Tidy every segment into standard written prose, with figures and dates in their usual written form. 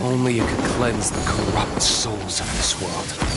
Only you could cleanse the corrupt souls of this world.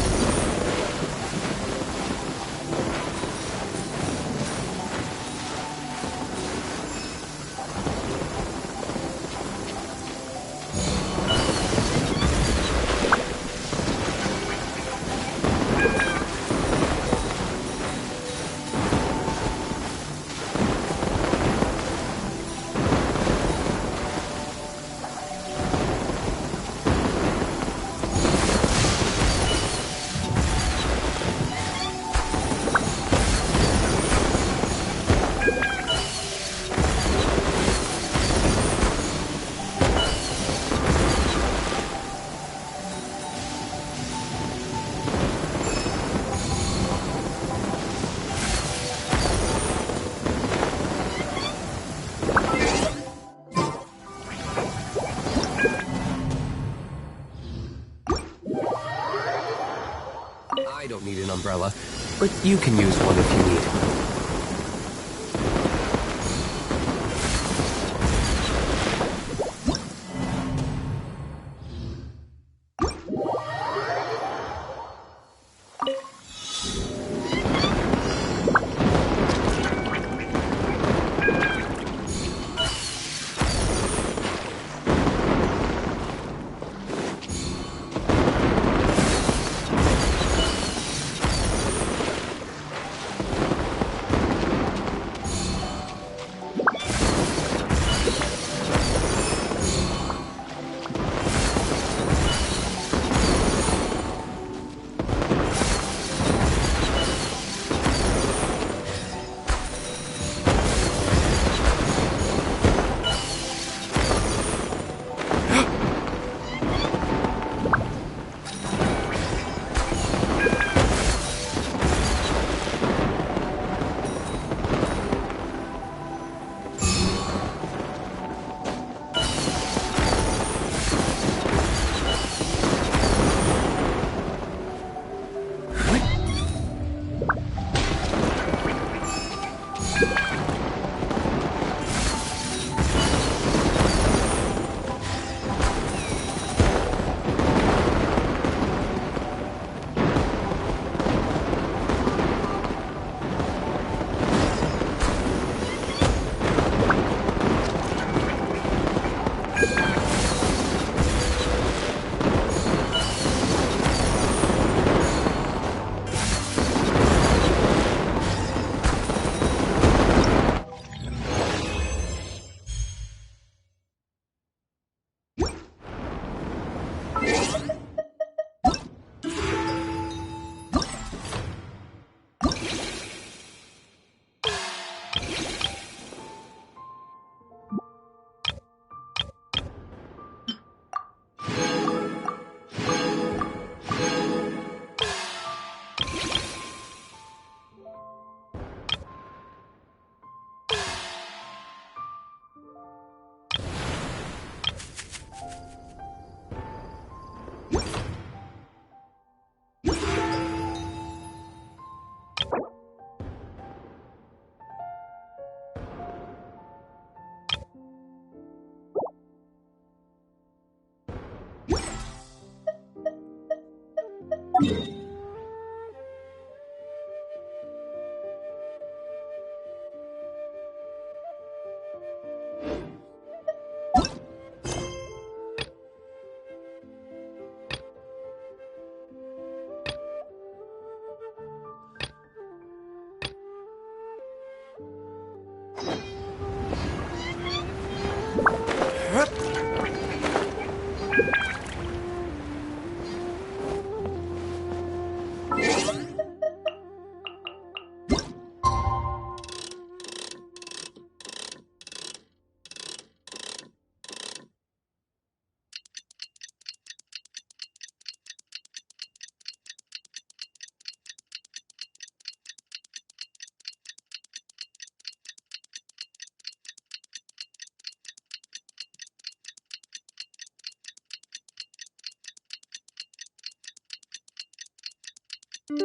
I don't need an umbrella, but you can use one if you need. Looks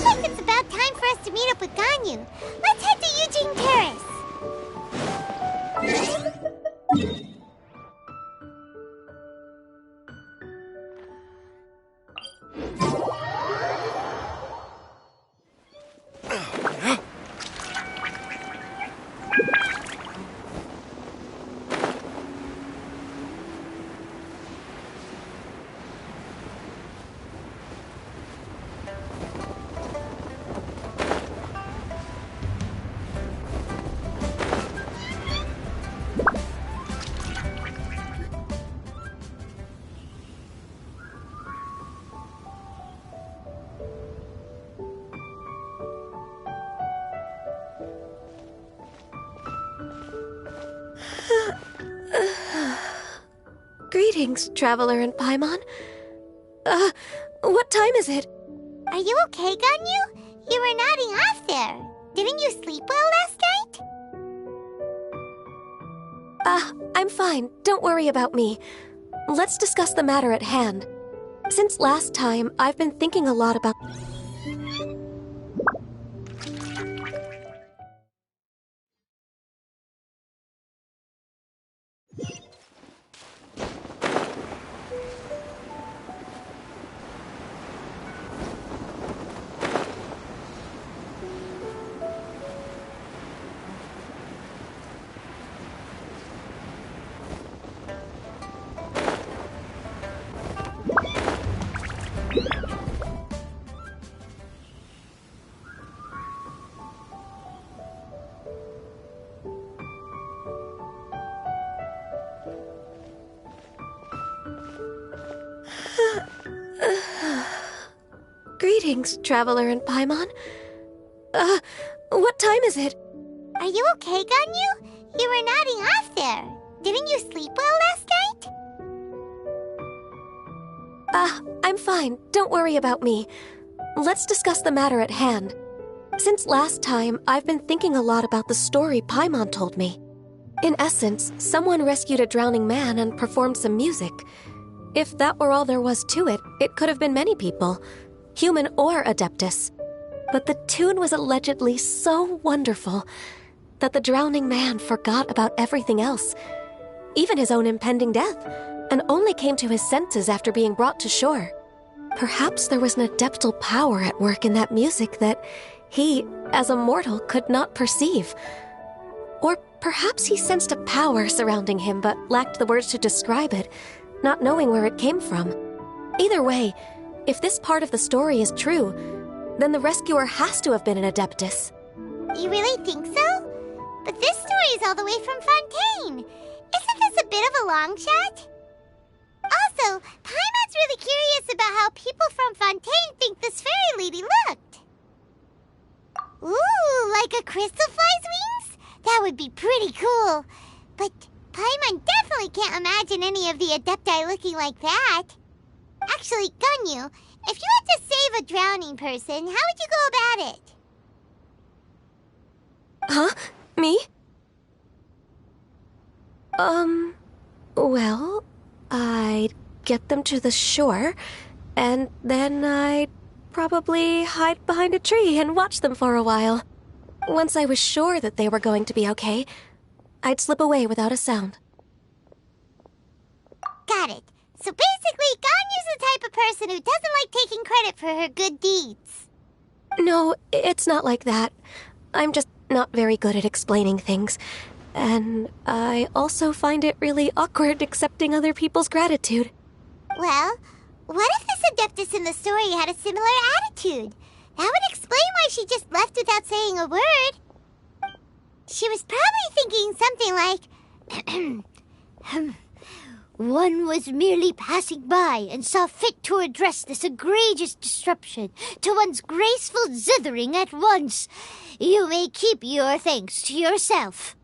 like it's about time for us to meet up with Ganyu. Let's head to Eugene Terrace. Greetings, Traveler and Paimon. What time is it? Are you okay, Ganyu? You were nodding off there. Didn't you sleep well last night? I'm fine. Don't worry about me. Let's discuss the matter at hand. Since last time, I've been thinking a lot about... Greetings, Traveler and Paimon. What time is it? Are you okay, Ganyu? You were nodding off there. Didn't you sleep well last night? I'm fine. Don't worry about me. Let's discuss the matter at hand. Since last time, I've been thinking a lot about the story Paimon told me. In essence, someone rescued a drowning man and performed some music. If that were all there was to it, it could have been many people, human or Adeptus. But the tune was allegedly so wonderful that the drowning man forgot about everything else, even his own impending death, and only came to his senses after being brought to shore. Perhaps there was an adeptal power at work in that music that he, as a mortal, could not perceive. Or perhaps he sensed a power surrounding him but lacked the words to describe it, not knowing where it came from. Either way, if this part of the story is true, then the rescuer has to have been an Adeptus. You really think so? But this story is all the way from Fontaine. Isn't this a bit of a long shot? Also, Paimon's really curious about how people from Fontaine think this fairy lady looked. Ooh, like a crystal fly's wings? That would be pretty cool. But Paimon definitely can't imagine any of the Adepti looking like that. Actually, Ganyu, if you had to save a drowning person, how would you go about it? Huh? Me? Well, I'd get them to the shore, and then I'd probably hide behind a tree and watch them for a while. Once I was sure that they were going to be okay, I'd slip away without a sound. Got it. So basically, Ganyu's the type of person who doesn't like taking credit for her good deeds. No, it's not like that. I'm just not very good at explaining things. And I also find it really awkward accepting other people's gratitude. Well, what if this Adeptus in the story had a similar attitude? That would explain why she just left without saying a word. She was probably thinking something like, one was merely passing by and saw fit to address this egregious disruption to one's graceful zithering at once. You may keep your thanks to yourself.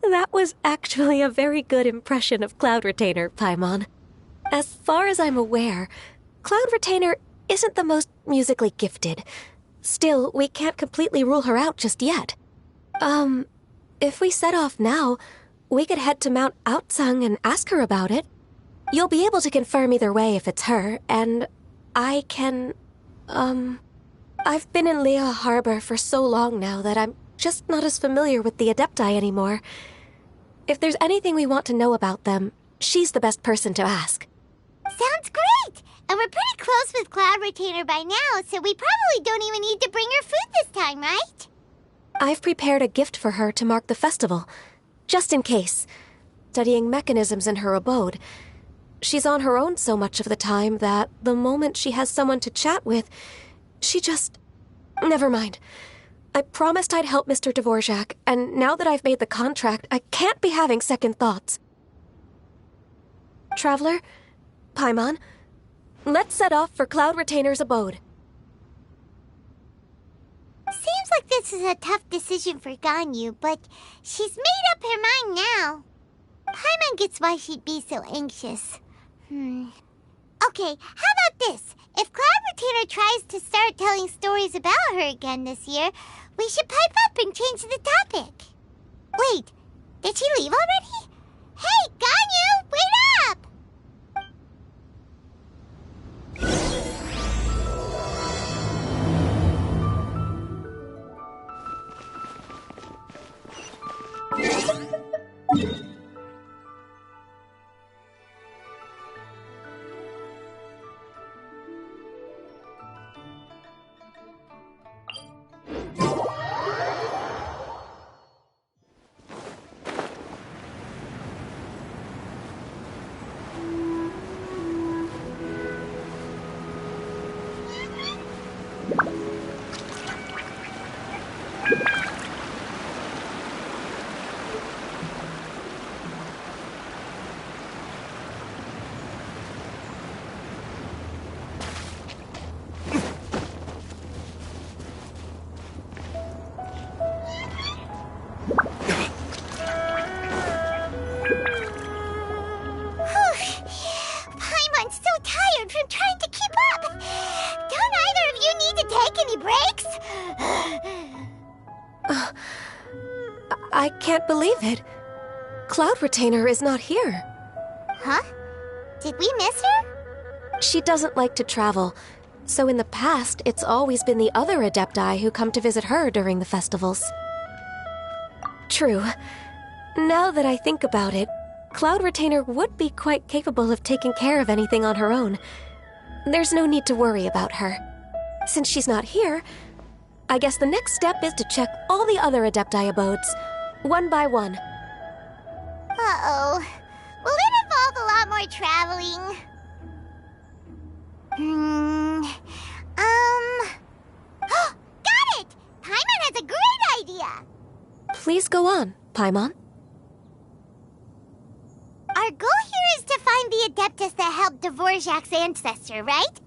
That was actually a very good impression of Cloud Retainer, Paimon. As far as I'm aware, Cloud Retainer isn't the most musically gifted. Still, we can't completely rule her out just yet. If we set off now, We could head to Mount Outsung and ask her about it. You'll be able to confirm either way if it's her, and I can... I've been in Lea Harbor for so long now that I'm just not as familiar with the Adepti anymore. If there's anything we want to know about them, she's the best person to ask. Sounds great! And we're pretty close with Cloud Retainer by now, so we probably don't even need to bring her food this time, right? I've prepared a gift for her to mark the festival, just in case. Studying mechanisms in her abode. She's on her own so much of the time that the moment she has someone to chat with, she just... Never mind. I promised I'd help Mr. Dvorak, and now that I've made the contract, I can't be having second thoughts. Traveler, Paimon, let's set off for Cloud Retainer's abode. Seems like this is a tough decision for Ganyu, but she's made up her mind now. Paimon gets why she'd be so anxious. Okay, how about this? If Cloud Retainer tries to start telling stories about her again this year, we should pipe up and change the topic. Wait, did she leave already? Hey, Ganyu, wait up! I can't believe it. Cloud Retainer is not here. Huh? Did we miss her? She doesn't like to travel, so in the past, it's always been the other Adepti who come to visit her during the festivals. True. Now that I think about it, Cloud Retainer would be quite capable of taking care of anything on her own. There's no need to worry about her. Since she's not here, I guess the next step is to check all the other Adepti abodes, one by one. Uh-oh. Will it involve a lot more traveling? Got it! Paimon has a great idea! Please go on, Paimon. Our goal here is to find the Adeptus that helped Dvorak's ancestor, right?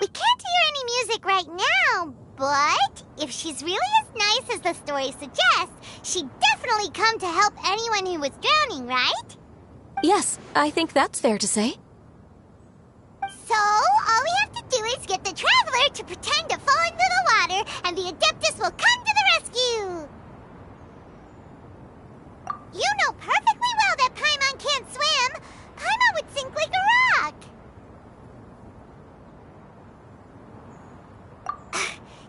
We can't hear any music right now, but if she's really as nice as the story suggests, she'd definitely come to help anyone who was drowning, right? Yes, I think that's fair to say. So, all we have to do is get the Traveler to pretend to fall into the water, and the Adeptus will come to the rescue! You know perfectly well that Paimon can't swim! Paimon would sink like a rock!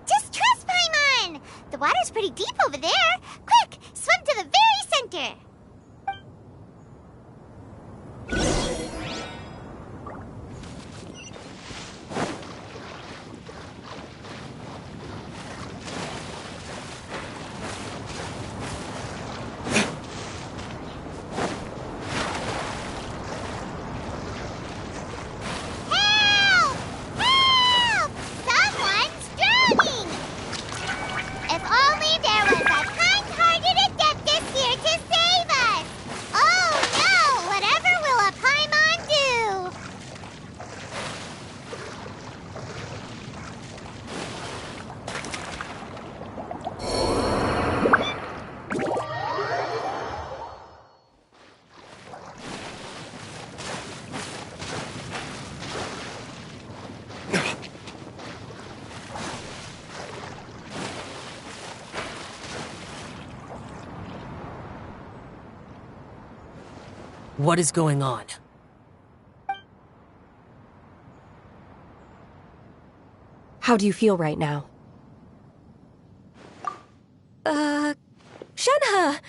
Just trust Paimon! The water's pretty deep over there! Quick, swim to the very center! If only there What is going on? How do you feel right now? Shenhe!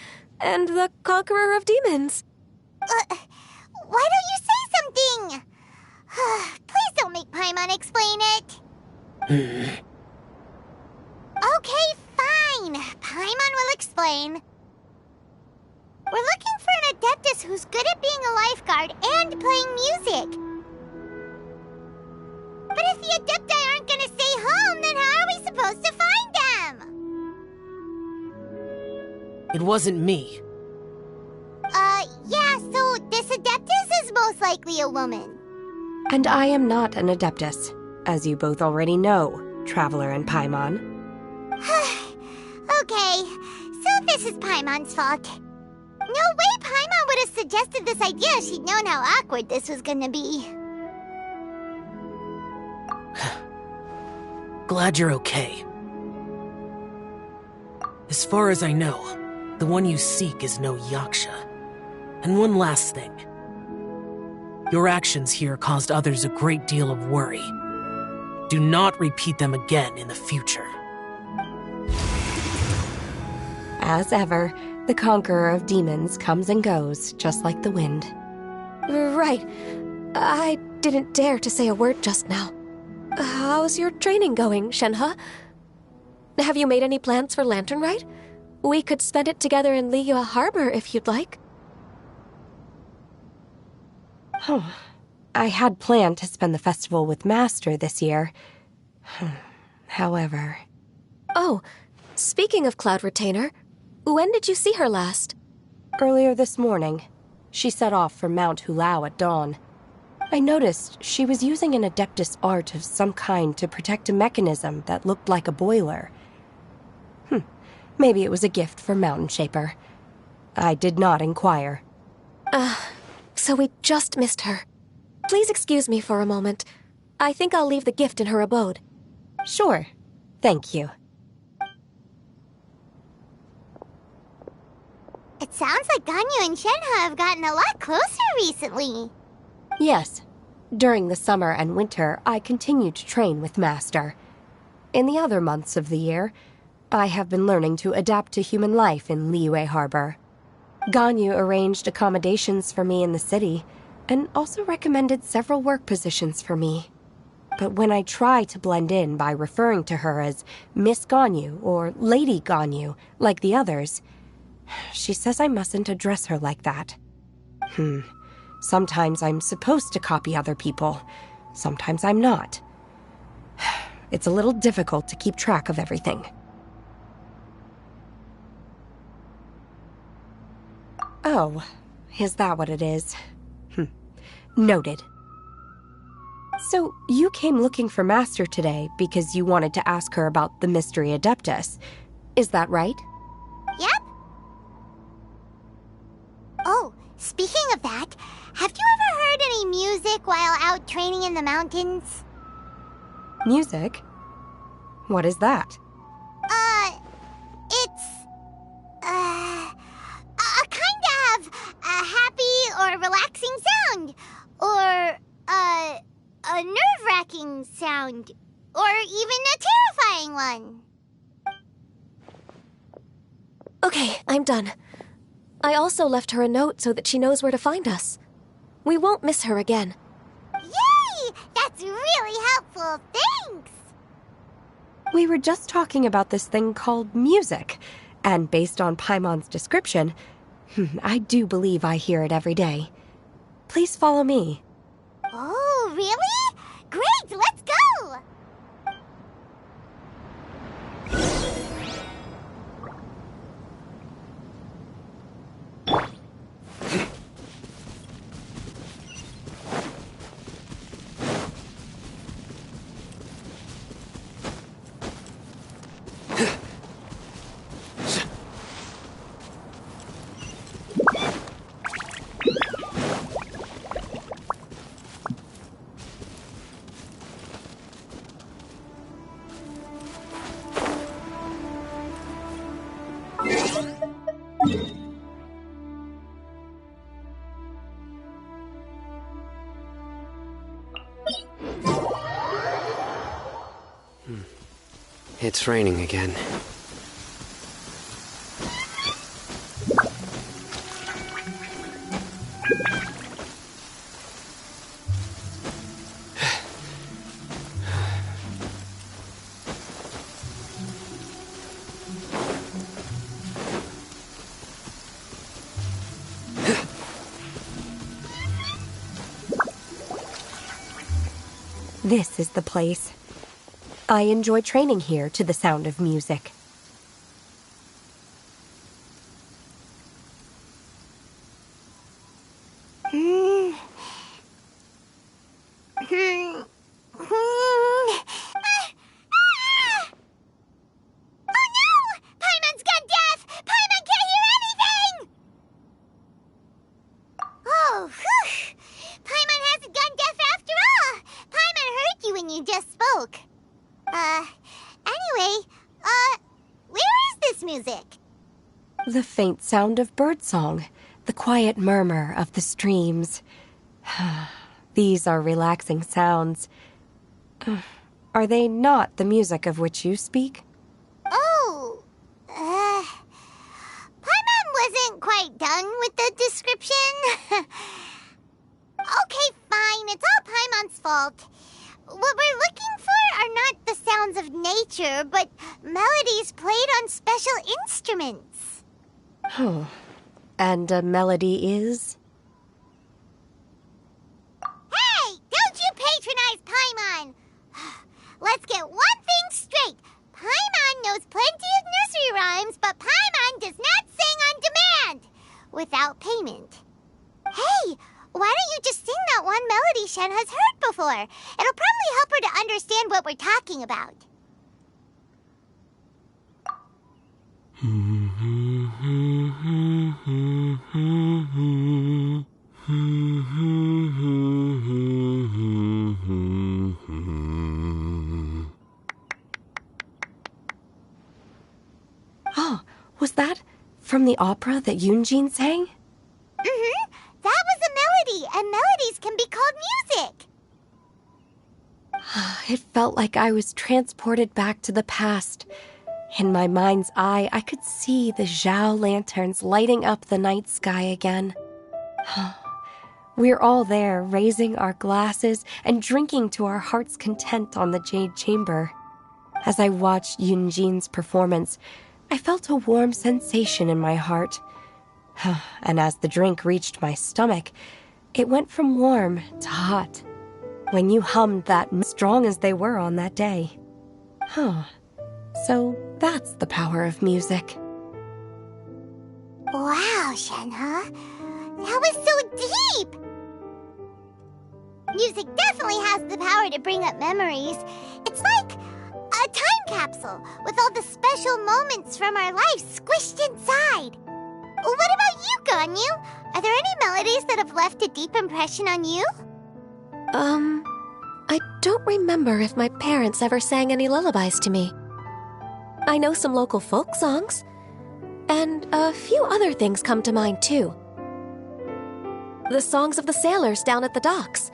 And the Conqueror of Demons. Why don't you say something? Please don't make Paimon explain it. Okay, fine. Paimon will explain. We're looking for an Adeptus who's good at being a lifeguard and playing music. But if the Adepti aren't gonna stay home, then how are we supposed to find them? It wasn't me. Yeah, so this Adeptus is most likely a woman. And I am not an Adeptus, as you both already know, Traveler and Paimon. Okay, so this is Paimon's fault. No way Paimon would have suggested this idea if she'd known how awkward this was gonna be. Glad you're okay. As far as I know, the one you seek is no Yaksha. And one last thing. Your actions here caused others a great deal of worry. Do not repeat them again in the future. As ever, the Conqueror of Demons comes and goes, just like the wind. Right. I didn't dare to say a word just now. How's your training going, Shenhe? Have you made any plans for Lantern Rite? We could spend it together in Liyue Harbor if you'd like. Oh, I had planned to spend the festival with Master this year. However... Oh, speaking of Cloud Retainer, when did you see her last? Earlier this morning, she set off for Mount Hulao at dawn. I noticed she was using an Adeptus art of some kind to protect a mechanism that looked like a boiler. Maybe it was a gift for Mountain Shaper. I did not inquire. So we just missed her. Please excuse me for a moment. I think I'll leave the gift in her abode. Sure. Thank you. It sounds like Ganyu and Shenhe have gotten a lot closer recently. Yes. During the summer and winter, I continue to train with Master. In the other months of the year, I have been learning to adapt to human life in Liyue Harbor. Ganyu arranged accommodations for me in the city, and also recommended several work positions for me. But when I try to blend in by referring to her as Miss Ganyu or Lady Ganyu, like the others, she says I mustn't address her like that. Sometimes I'm supposed to copy other people. Sometimes I'm not. It's a little difficult to keep track of everything. Oh, is that what it is? Noted. So, you came looking for Master today because you wanted to ask her about the Mystery Adeptus. Is that right? Yep. Oh, speaking of that, have you ever heard any music while out training in the mountains? Music? What is that? It's... a kind of a happy or relaxing sound. Or, a nerve-wracking sound. Or even a terrifying one. Okay, I'm done. I also left her a note so that she knows where to find us. We won't miss her again. Yay! That's really helpful. Thanks! We were just talking about this thing called music, and based on Paimon's description, I do believe I hear it every day. Please follow me. Oh, really? Great, let's go! It's raining again. This is the place. I enjoy training here to the sound of music. The faint sound of birdsong, the quiet murmur of the streams. These are relaxing sounds. Are they not the music of which you speak? Oh, Paimon wasn't quite done with the description. Okay, fine, it's all Paimon's fault. What we're looking for are not the sounds of nature, but melodies played on special instruments. Oh, and a melody is? Hey, don't you patronize Paimon! Let's get one thing straight. Paimon knows plenty of nursery rhymes, but Paimon does not sing on demand, without payment. Hey, why don't you just sing that one melody Shen has heard before? It'll probably help her to understand what we're talking about. Oh, was that from the opera that Yunjin sang? Mm-hmm. That was a melody, and melodies can be called music. It felt like I was transported back to the past. In my mind's eye, I could see the Zhao lanterns lighting up the night sky again. We're all there, raising our glasses and drinking to our heart's content on the Jade Chamber. As I watched Yunjin's performance, I felt a warm sensation in my heart. And as the drink reached my stomach, it went from warm to hot. When you hummed that strong as they were on that day. So that's the power of music. Wow, Shenhe. That was so deep! Music definitely has the power to bring up memories. It's like a time capsule with all the special moments from our lives squished inside. What about you, Ganyu? Are there any melodies that have left a deep impression on you? I don't remember if my parents ever sang any lullabies to me. I know some local folk songs, and a few other things come to mind, too. The songs of the sailors down at the docks,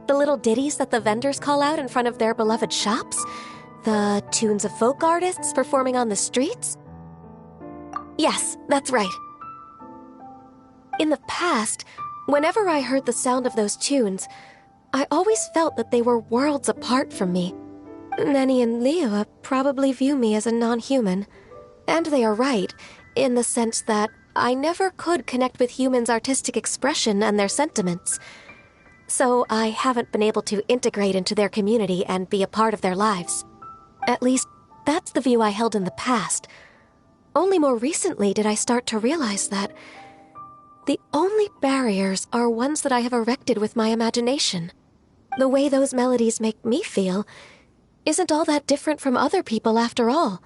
the little ditties that the vendors call out in front of their beloved shops, the tunes of folk artists performing on the streets. Yes, that's right. In the past, whenever I heard the sound of those tunes, I always felt that they were worlds apart from me. Nenny and Liyue probably view me as a non-human. And they are right, in the sense that I never could connect with humans' artistic expression and their sentiments. So I haven't been able to integrate into their community and be a part of their lives. At least, that's the view I held in the past. Only more recently did I start to realize that the only barriers are ones that I have erected with my imagination. The way those melodies make me feel isn't all that different from other people after all.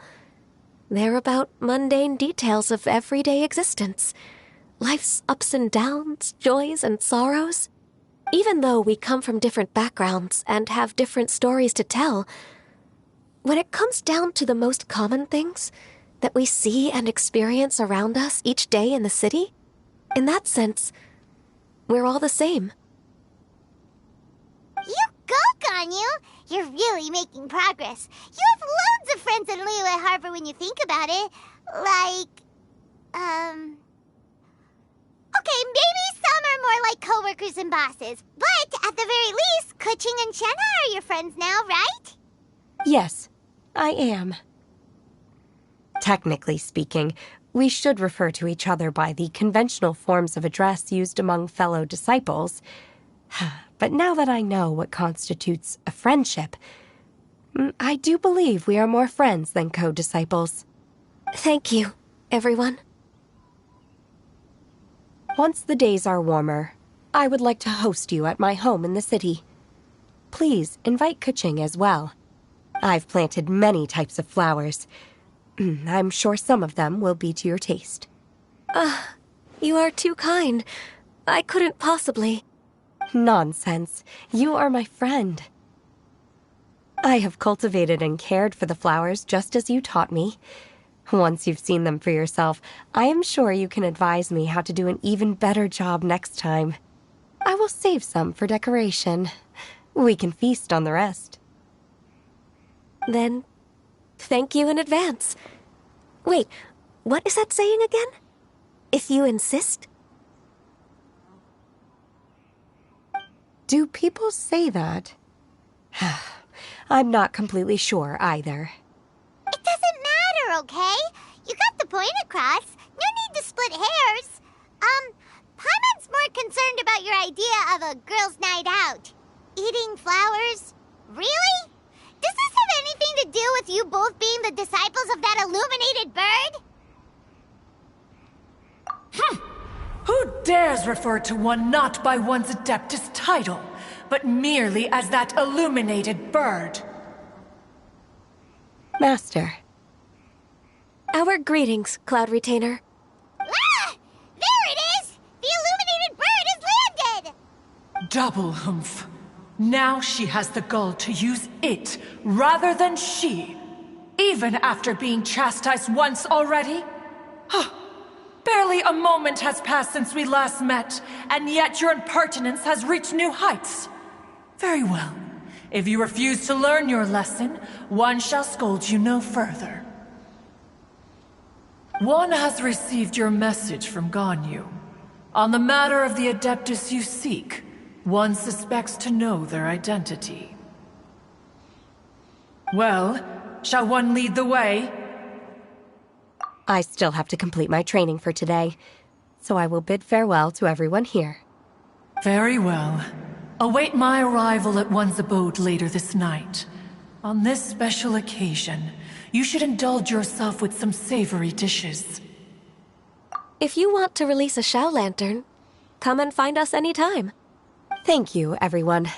They're about mundane details of everyday existence. Life's ups and downs, joys and sorrows. Even though we come from different backgrounds and have different stories to tell, when it comes down to the most common things that we see and experience around us each day in the city, in that sense, we're all the same. You go, Ganyu! You're really making progress. You have loads of friends in Liyue Harbor when you think about it. Okay, maybe some are more like coworkers and bosses. But at the very least, Kuching and Shenna are your friends now, right? Yes, I am. Technically speaking, we should refer to each other by the conventional forms of address used among fellow disciples. But now that I know what constitutes a friendship, I do believe we are more friends than co-disciples. Thank you, everyone. Once the days are warmer, I would like to host you at my home in the city. Please invite Kuching as well. I've planted many types of flowers. I'm sure some of them will be to your taste. You are too kind. I couldn't possibly. Nonsense. You are my friend. I have cultivated and cared for the flowers just as you taught me. Once you've seen them for yourself, I am sure you can advise me how to do an even better job next time. I will save some for decoration. We can feast on the rest. Then, thank you in advance. Wait, what is that saying again? If you insist? Do people say that? I'm not completely sure either. It doesn't matter, okay? You got the point across. No need to split hairs. Paimon's more concerned about your idea of a girls' night out. Eating flowers? Really? Does this have anything to do with you both being the disciples of that illuminated bird? Who dares refer to one not by one's Adeptus title, but merely as that illuminated bird? Master. Our greetings, Cloud Retainer. Ah! There it is! The illuminated bird has landed! Double humph. Now she has the gall to use it rather than she, even after being chastised once already? Barely a moment has passed since we last met, and yet your impertinence has reached new heights. Very well. If you refuse to learn your lesson, one shall scold you no further. One has received your message from Ganyu. On the matter of the Adeptus you seek, one suspects to know their identity. Well, shall one lead the way? I still have to complete my training for today, so I will bid farewell to everyone here. Very well. Await my arrival at one's abode later this night. On this special occasion, you should indulge yourself with some savory dishes. If you want to release a Shao Lantern, come and find us anytime. Thank you, everyone.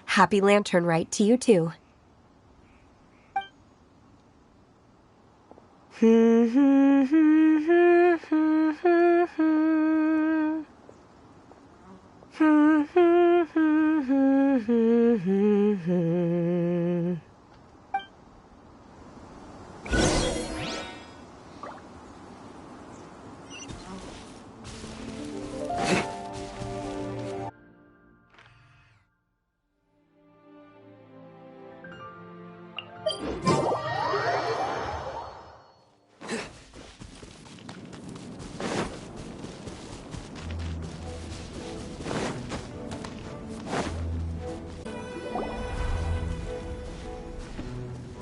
Happy Lantern Rite to you too.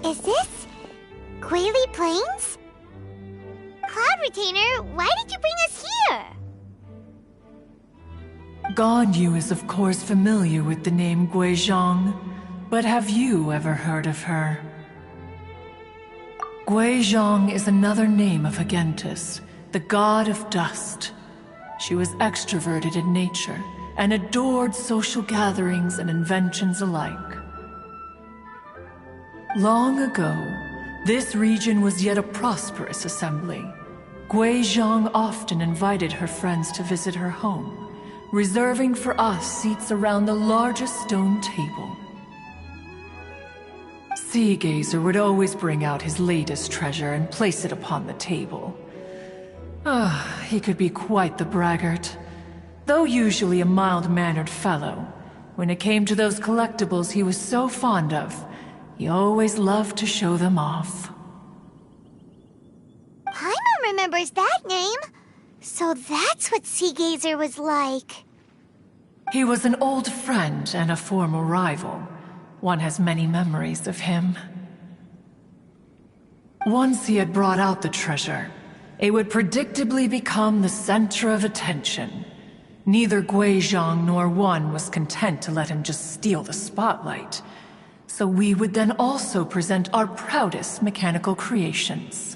Is this Quaily Plains? Cloud Retainer, why did you bring us here? Ganyu is of course familiar with the name Guizhong, but have you ever heard of her? Guizhong is another name of Agentis, the god of dust. She was extroverted in nature and adored social gatherings and inventions alike. Long ago, this region was yet a prosperous assembly. Guizhong often invited her friends to visit her home, reserving for us seats around the largest stone table. Seagazer would always bring out his latest treasure and place it upon the table. He could be quite the braggart. Though usually a mild-mannered fellow, when it came to those collectibles he was so fond of, He always loved to show them off. Paimon remembers that name. So that's what Sea Gazer was like. He was an old friend and a former rival. One has many memories of him. Once he had brought out the treasure, it would predictably become the center of attention. Neither Guizhong nor One was content to let him just steal the spotlight. So we would then also present our proudest mechanical creations.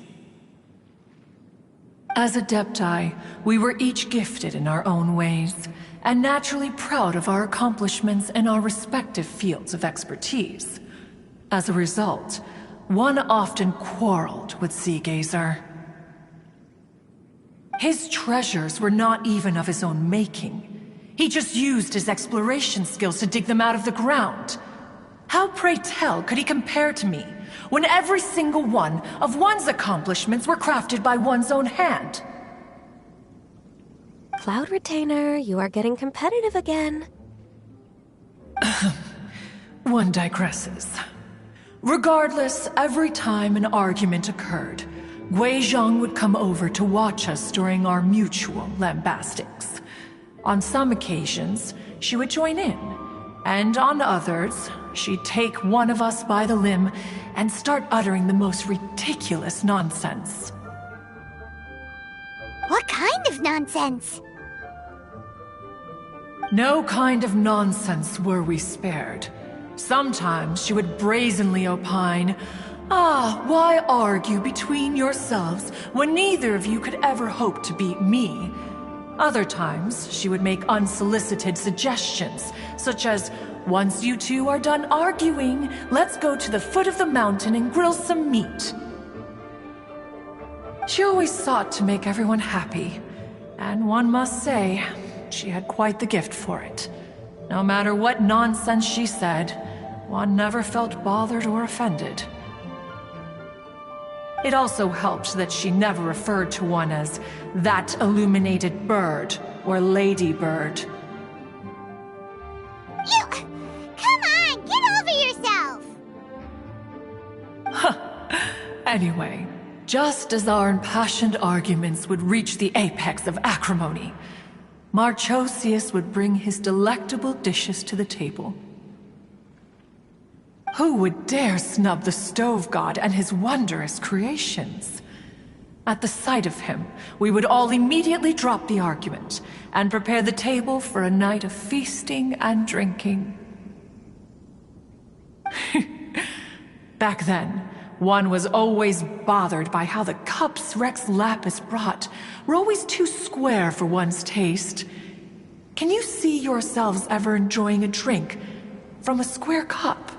As Adepti, we were each gifted in our own ways, and naturally proud of our accomplishments in our respective fields of expertise. As a result, One often quarreled with Sea Gazer. His treasures were not even of his own making. He just used his exploration skills to dig them out of the ground. How, pray tell, could he compare to me, when every single one of One's accomplishments were crafted by one's own hand? Cloud Retainer, you are getting competitive again. One digresses. Regardless, every time an argument occurred, Guizhong would come over to watch us during our mutual lambastics. On some occasions, she would join in, and on others, she'd take one of us by the limb and start uttering the most ridiculous nonsense. What kind of nonsense? No kind of nonsense were we spared. Sometimes she would brazenly opine, why argue between yourselves when neither of you could ever hope to beat me? Other times, she would make unsolicited suggestions, such as, once you two are done arguing, let's go to the foot of the mountain and grill some meat. She always sought to make everyone happy, and one must say, she had quite the gift for it. No matter what nonsense she said, one never felt bothered or offended. It also helped that she never referred to one as that illuminated bird or ladybird. You... Come on, get over yourself! Anyway, just as our impassioned arguments would reach the apex of acrimony, Marchosius would bring his delectable dishes to the table. Who would dare snub the stove god and his wondrous creations? At the sight of him, we would all immediately drop the argument and prepare the table for a night of feasting and drinking. Back then, one was always bothered by how the cups Rex Lapis brought were always too square for one's taste. Can you see yourselves ever enjoying a drink from a square cup?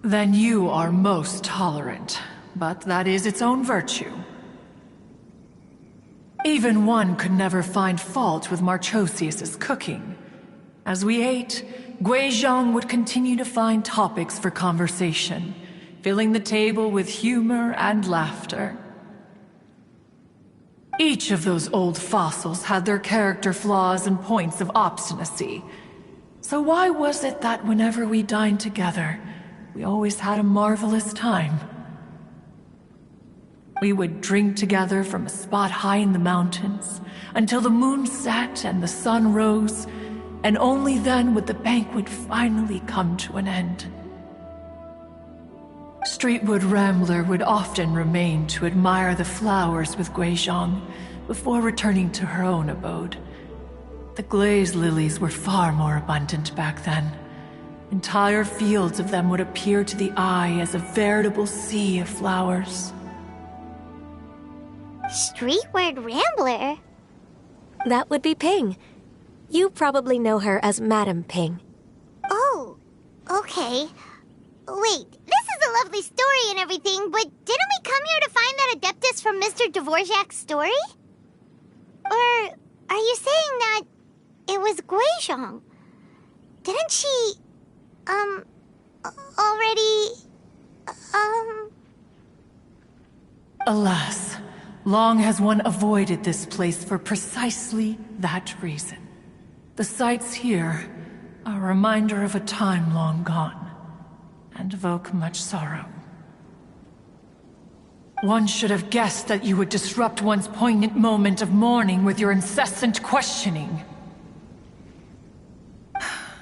Then you are most tolerant, but that is its own virtue. Even one could never find fault with Marchosius's cooking. As we ate, Guizhong would continue to find topics for conversation, filling the table with humor and laughter. Each of those old fossils had their character flaws and points of obstinacy. So why was it that whenever we dined together, we always had a marvelous time? We would drink together from a spot high in the mountains until the moon set and the sun rose, and only then would the banquet finally come to an end. Streetwood Rambler would often remain to admire the flowers with Guizhong before returning to her own abode. The glaze lilies were far more abundant back then. Entire fields of them would appear to the eye as a veritable sea of flowers. Streetward Rambler? That would be Ping. You probably know her as Madam Ping. Oh, okay. Wait, this is a lovely story and everything, but didn't we come here to find that Adeptus from Mr. Dvorak's story? Or are you saying that it was Guizhong? Didn't she, already, Alas, long has one avoided this place for precisely that reason. The sights here are a reminder of a time long gone. and evoke much sorrow. One should have guessed that you would disrupt one's poignant moment of mourning with your incessant questioning.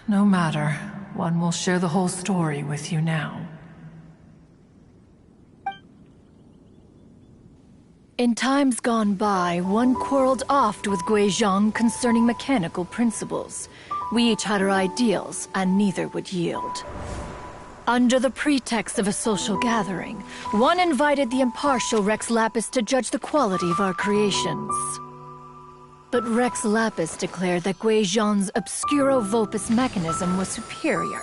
No matter, one will share the whole story with you now. In times gone by, one quarreled oft with Guizhong concerning mechanical principles. We each had our ideals, and neither would yield. Under the pretext of a social gathering, one invited the impartial Rex Lapis to judge the quality of our creations. But Rex Lapis declared that Guizhong's Obscuro Vulpus mechanism was superior.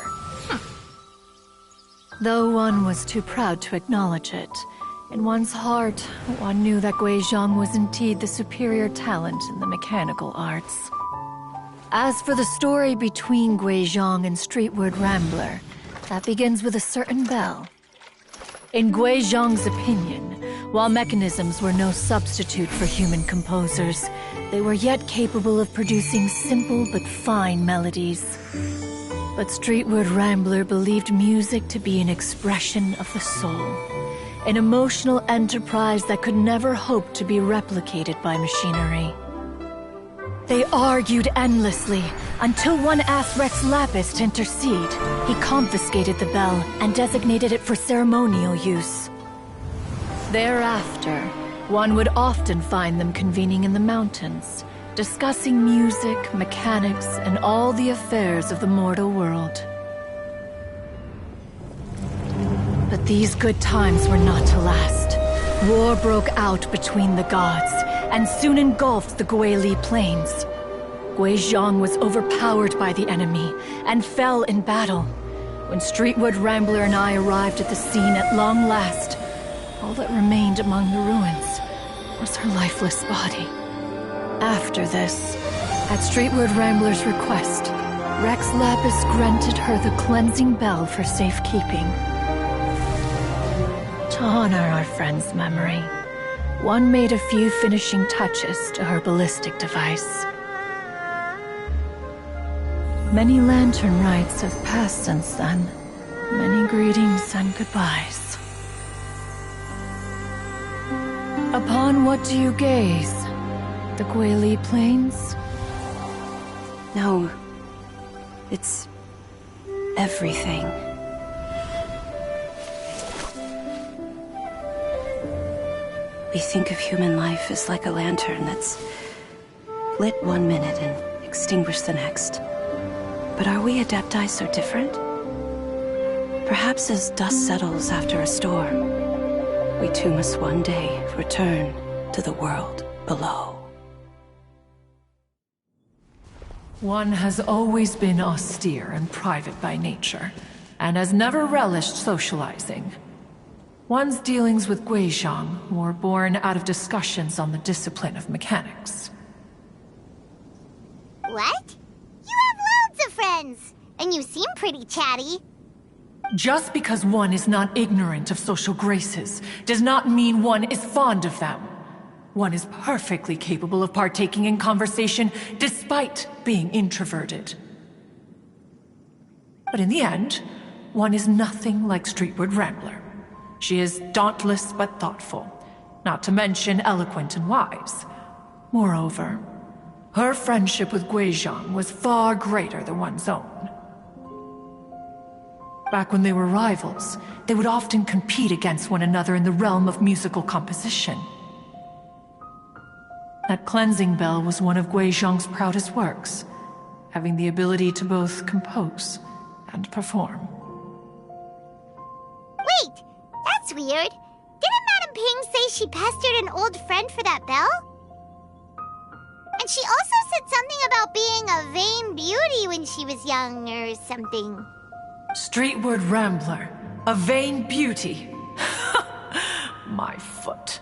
Though one was too proud to acknowledge it, in one's heart, one knew that Guizhong was indeed the superior talent in the mechanical arts. As for the story between Guizhong and Streetward Rambler, that begins with a certain bell. In Guizhong's opinion, while mechanisms were no substitute for human composers, they were yet capable of producing simple but fine melodies. But Streetward Rambler believed music to be an expression of the soul, an emotional enterprise that could never hope to be replicated by machinery. They argued endlessly, until one asked Rex Lapis to intercede. He confiscated the bell and designated it for ceremonial use. Thereafter, one would often find them convening in the mountains, discussing music, mechanics, and all the affairs of the mortal world. But these good times were not to last. War broke out between the gods, and soon engulfed the Guili Plains. Guizhong was overpowered by the enemy, and fell in battle. When Streetward Rambler and I arrived at the scene at long last, all that remained among the ruins was her lifeless body. After this, at Streetward Rambler's request, Rex Lapis granted her the cleansing bell for safekeeping. To honor our friend's memory, one made a few finishing touches to her ballistic device. Many lantern rites have passed since then. Many greetings and goodbyes. Upon what do you gaze? The Guili Plains? No. It's everything. We think of human life as like a lantern that's lit one minute and extinguished the next. But are we Adepti so different? Perhaps as dust settles after a storm, we too must one day return to the world below. One has always been austere and private by nature, and has never relished socializing. One's dealings with Guizhong were born out of discussions on the discipline of mechanics. What? You have loads of friends, and you seem pretty chatty. Just because one is not ignorant of social graces does not mean one is fond of them. One is perfectly capable of partaking in conversation despite being introverted. But in the end, one is nothing like Streetward Rambler. She is dauntless but thoughtful, not to mention eloquent and wise. Moreover, her friendship with Guizhong was far greater than one's own. Back when they were rivals, they would often compete against one another in the realm of musical composition. That cleansing bell was one of Guizhong's proudest works, having the ability to both compose and perform. Wait, that's weird. Didn't Madame Ping say she pestered an old friend for that bell? And she also said something about being a vain beauty when she was young or something. Streetward Rambler, a vain beauty. My foot.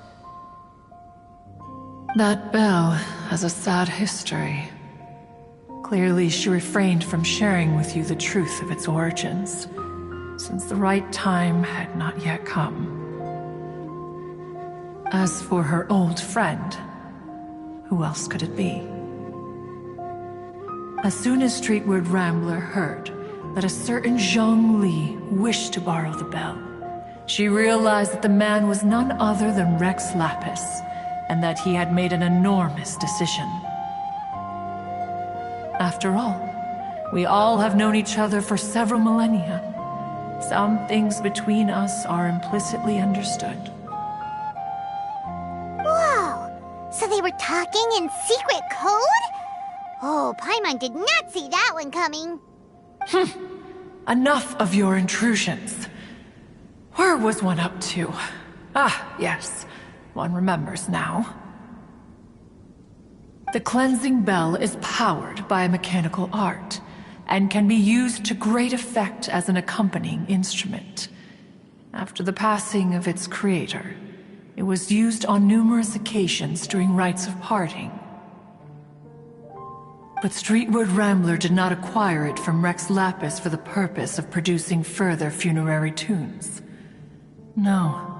That bell has a sad history. Clearly, she refrained from sharing with you the truth of its origins, since the right time had not yet come. As for her old friend, who else could it be? As soon as Streetward Rambler heard that a certain Zhang Li wished to borrow the bell. She realized that the man was none other than Rex Lapis, and that he had made an enormous decision. After all, we all have known each other for several millennia. Some things between us are implicitly understood. Whoa! So they were talking in secret code? Oh, Paimon did not see that one coming. Enough of your intrusions. Where was one up to? Ah, yes. One remembers now. The cleansing bell is powered by a mechanical art, and can be used to great effect as an accompanying instrument. After the passing of its creator, it was used on numerous occasions during rites of parting. But Streetwood Rambler did not acquire it from Rex Lapis for the purpose of producing further funerary tunes. No.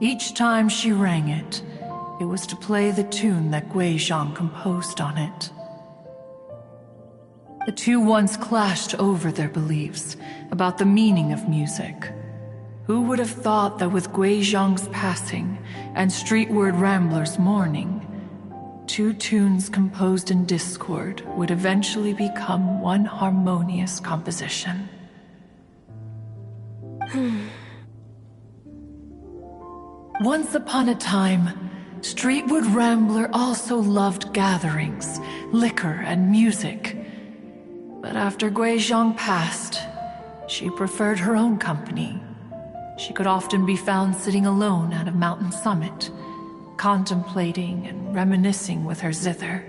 Each time she rang it, it was to play the tune that Gui Zhang composed on it. The two once clashed over their beliefs about the meaning of music. Who would have thought that with Gui Zhang's passing and Streetward Rambler's mourning, two tunes composed in discord would eventually become one harmonious composition? Once upon a time, Streetwood Rambler also loved gatherings, liquor, and music. But after Gui Zhang passed, she preferred her own company. She could often be found sitting alone at a mountain summit, contemplating and reminiscing with her zither.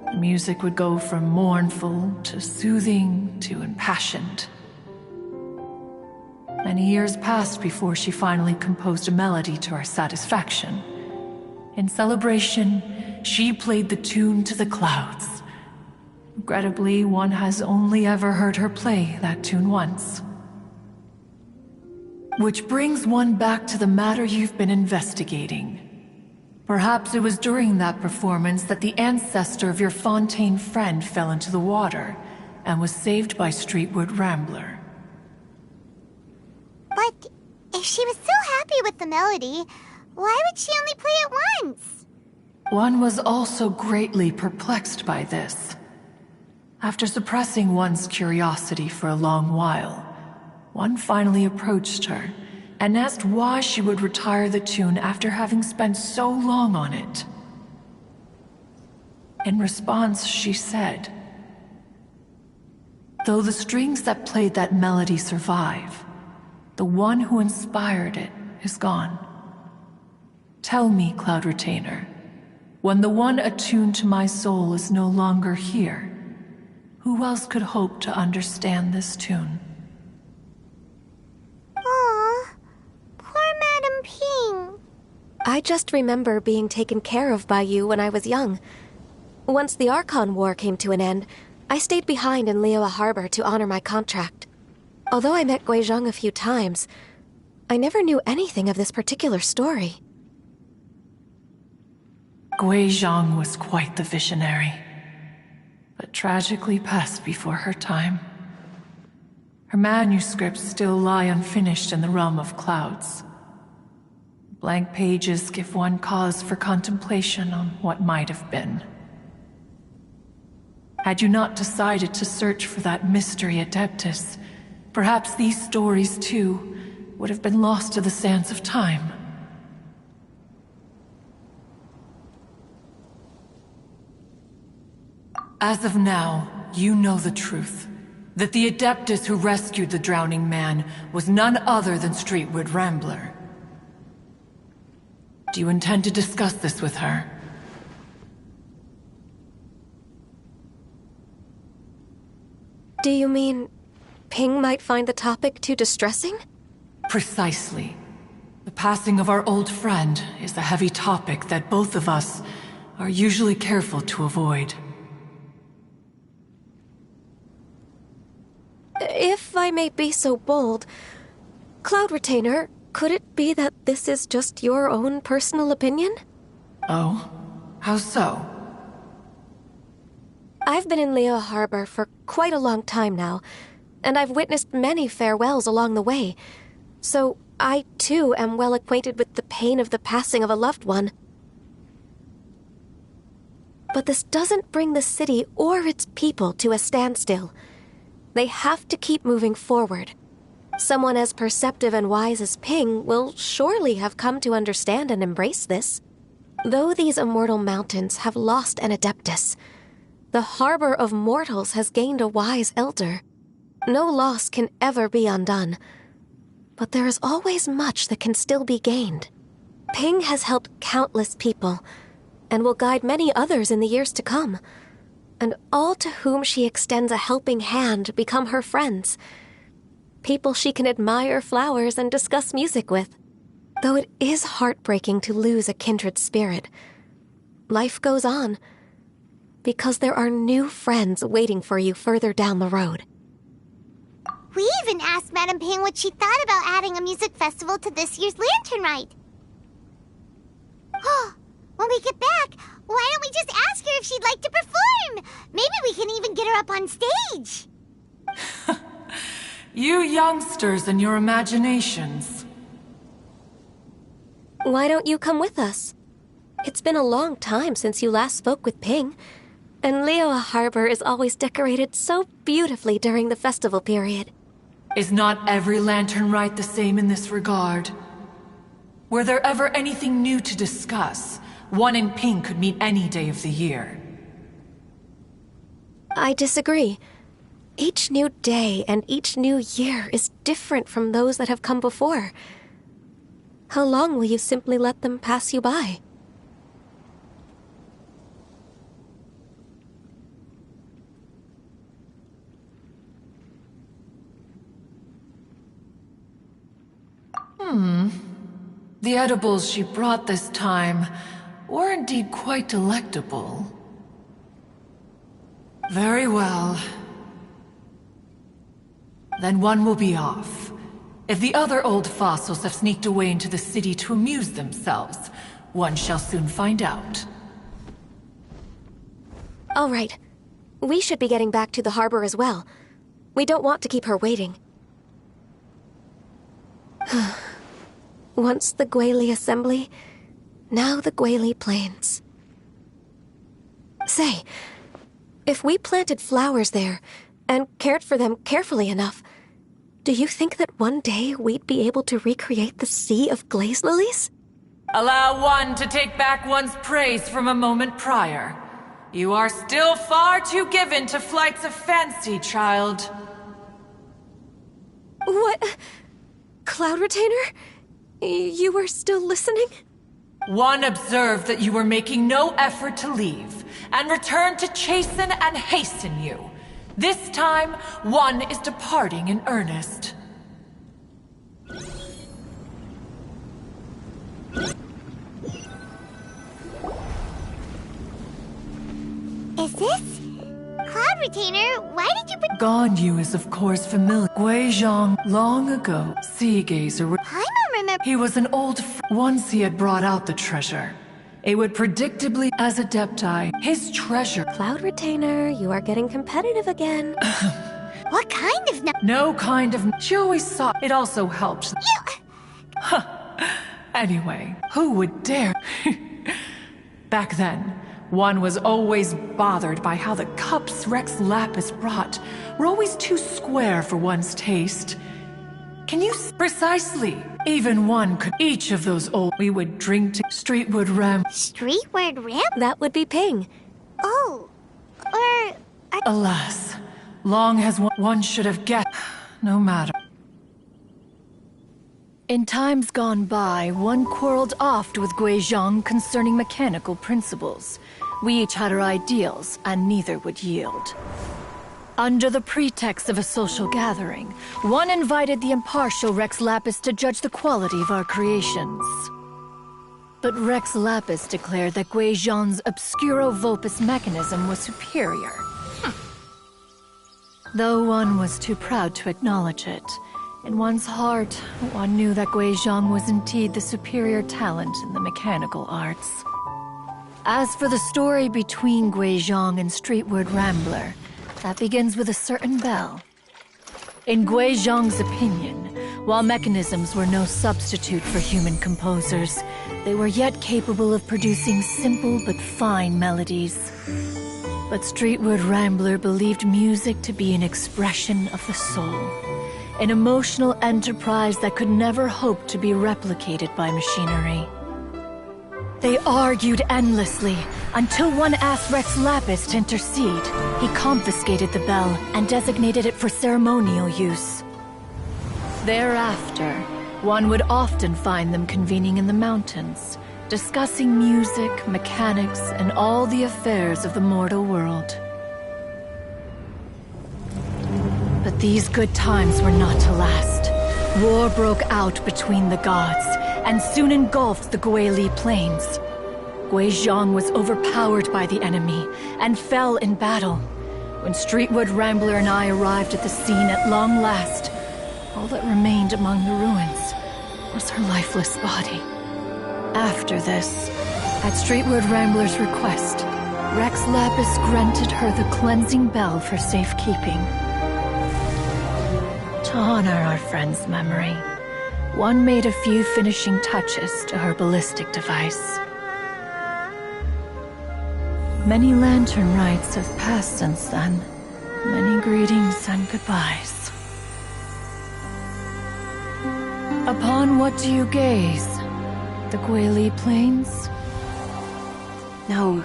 The music would go from mournful to soothing to impassioned. Many years passed before she finally composed a melody to her satisfaction. In celebration, she played the tune to the clouds. Regrettably, one has only ever heard her play that tune once. Which brings one back to the matter you've been investigating. Perhaps it was during that performance that the ancestor of your Fontaine friend fell into the water and was saved by Streetwood Rambler. But if she was so happy with the melody, why would she only play it once? One was also greatly perplexed by this. After suppressing one's curiosity for a long while, one finally approached her and asked why she would retire the tune after having spent so long on it. In response, she said, "Though the strings that played that melody survive, the one who inspired it is gone. Tell me, Cloud Retainer, when the one attuned to my soul is no longer here, who else could hope to understand this tune?" Aww, poor Madame Ping. I just remember being taken care of by you when I was young. Once the Archon War came to an end, I stayed behind in Liyue Harbor to honor my contract. Although I met Gui Zhang a few times, I never knew anything of this particular story. Gui Zhang was quite the visionary, but tragically passed before her time. Her manuscripts still lie unfinished in the realm of clouds. Blank pages give one cause for contemplation on what might have been. Had you not decided to search for that mystery Adeptus, perhaps these stories, too, would have been lost to the sands of time. As of now, you know the truth. That the Adeptus who rescued the drowning man was none other than Streetwood Rambler. Do you intend to discuss this with her? Do you mean Ping might find the topic too distressing? Precisely. The passing of our old friend is a heavy topic that both of us are usually careful to avoid. If I may be so bold, Cloud Retainer, could it be that this is just your own personal opinion? Oh? How so? I've been in Leo Harbor for quite a long time now, and I've witnessed many farewells along the way, so I too am well acquainted with the pain of the passing of a loved one. But this doesn't bring the city or its people to a standstill. They have to keep moving forward. Someone as perceptive and wise as Ping will surely have come to understand and embrace this. Though these immortal mountains have lost an Adeptus, the harbor of mortals has gained a wise elder. No loss can ever be undone, but there is always much that can still be gained. Ping has helped countless people, and will guide many others in the years to come, and all to whom she extends a helping hand become her friends. People she can admire flowers and discuss music with. Though it is heartbreaking to lose a kindred spirit, life goes on, because there are new friends waiting for you further down the road. We even asked Madame Ping what she thought about adding a music festival to this year's Lantern Rite. Oh, when we get back, why don't we just ask her if she'd like to perform? Maybe we can even get her up on stage. You youngsters and your imaginations. Why don't you come with us? It's been a long time since you last spoke with Ping, and Liyue Harbor is always decorated so beautifully during the festival period. Is not every Lantern Rite the same in this regard? Were there ever anything new to discuss, one in Ping could meet any day of the year. I disagree. Each new day and each new year is different from those that have come before. How long will you simply let them pass you by? The edibles she brought this time were indeed quite delectable. Very well. Then one will be off. If the other old fossils have sneaked away into the city to amuse themselves, one shall soon find out. All right. We should be getting back to the harbor as well. We don't want to keep her waiting. Once the Guili Assembly, now the Guili Plains. Say, if we planted flowers there and cared for them carefully enough, do you think that one day we'd be able to recreate the sea of glaze lilies? Allow one to take back one's praise from a moment prior. You are still far too given to flights of fancy, child. What? Cloud Retainer? You were still listening? One observed that you were making no effort to leave, and returned to chasten and hasten you. This time, one is departing in earnest. Is this? Cloud Retainer, why did you bring... Ganyu is of course familiar. Guizhong, long ago, Sea Gazer... Paimon remember... He was an old once he had brought out the treasure. It would predictably, as Adepti, his treasure... Cloud Retainer, you are getting competitive again. What kind of... No kind of... She always saw... It also helps. Anyway, who would dare... Back then, one was always bothered by how the cups Rex Lapis brought were always too square for one's taste. Can you... Precisely. Even one could... Each of those old... We would drink to... Streetwood Ram... Streetward Ramp? That would be Ping. Oh. Or... Alas. Long as one should have guessed. No matter. In times gone by, one quarreled oft with Guizhong concerning mechanical principles. We each had our ideals, and neither would yield. Under the pretext of a social gathering, one invited the impartial Rex Lapis to judge the quality of our creations. But Rex Lapis declared that Guizhong's Obscuro Vulpus mechanism was superior. Though one was too proud to acknowledge it, in one's heart, one knew that Guizhong was indeed the superior talent in the mechanical arts. As for the story between Guizhong and Streetward Rambler, that begins with a certain bell. In Guizhong's opinion, while mechanisms were no substitute for human composers, they were yet capable of producing simple but fine melodies. But Streetward Rambler believed music to be an expression of the soul, an emotional enterprise that could never hope to be replicated by machinery. They argued endlessly, until one asked Rex Lapis to intercede. He confiscated the bell and designated it for ceremonial use. Thereafter, one would often find them convening in the mountains, discussing music, mechanics, and all the affairs of the mortal world. But these good times were not to last. War broke out between the gods, and soon engulfed the Guili Plains. Guizhong was overpowered by the enemy, and fell in battle. When Streetward Rambler and I arrived at the scene at long last, all that remained among the ruins was her lifeless body. After this, at Streetward Rambler's request, Rex Lapis granted her the cleansing bell for safekeeping. To honor our friend's memory, one made a few finishing touches to her ballistic device. Many lantern rites have passed since then. Many greetings and goodbyes. Upon what do you gaze? The Guili Plains? No.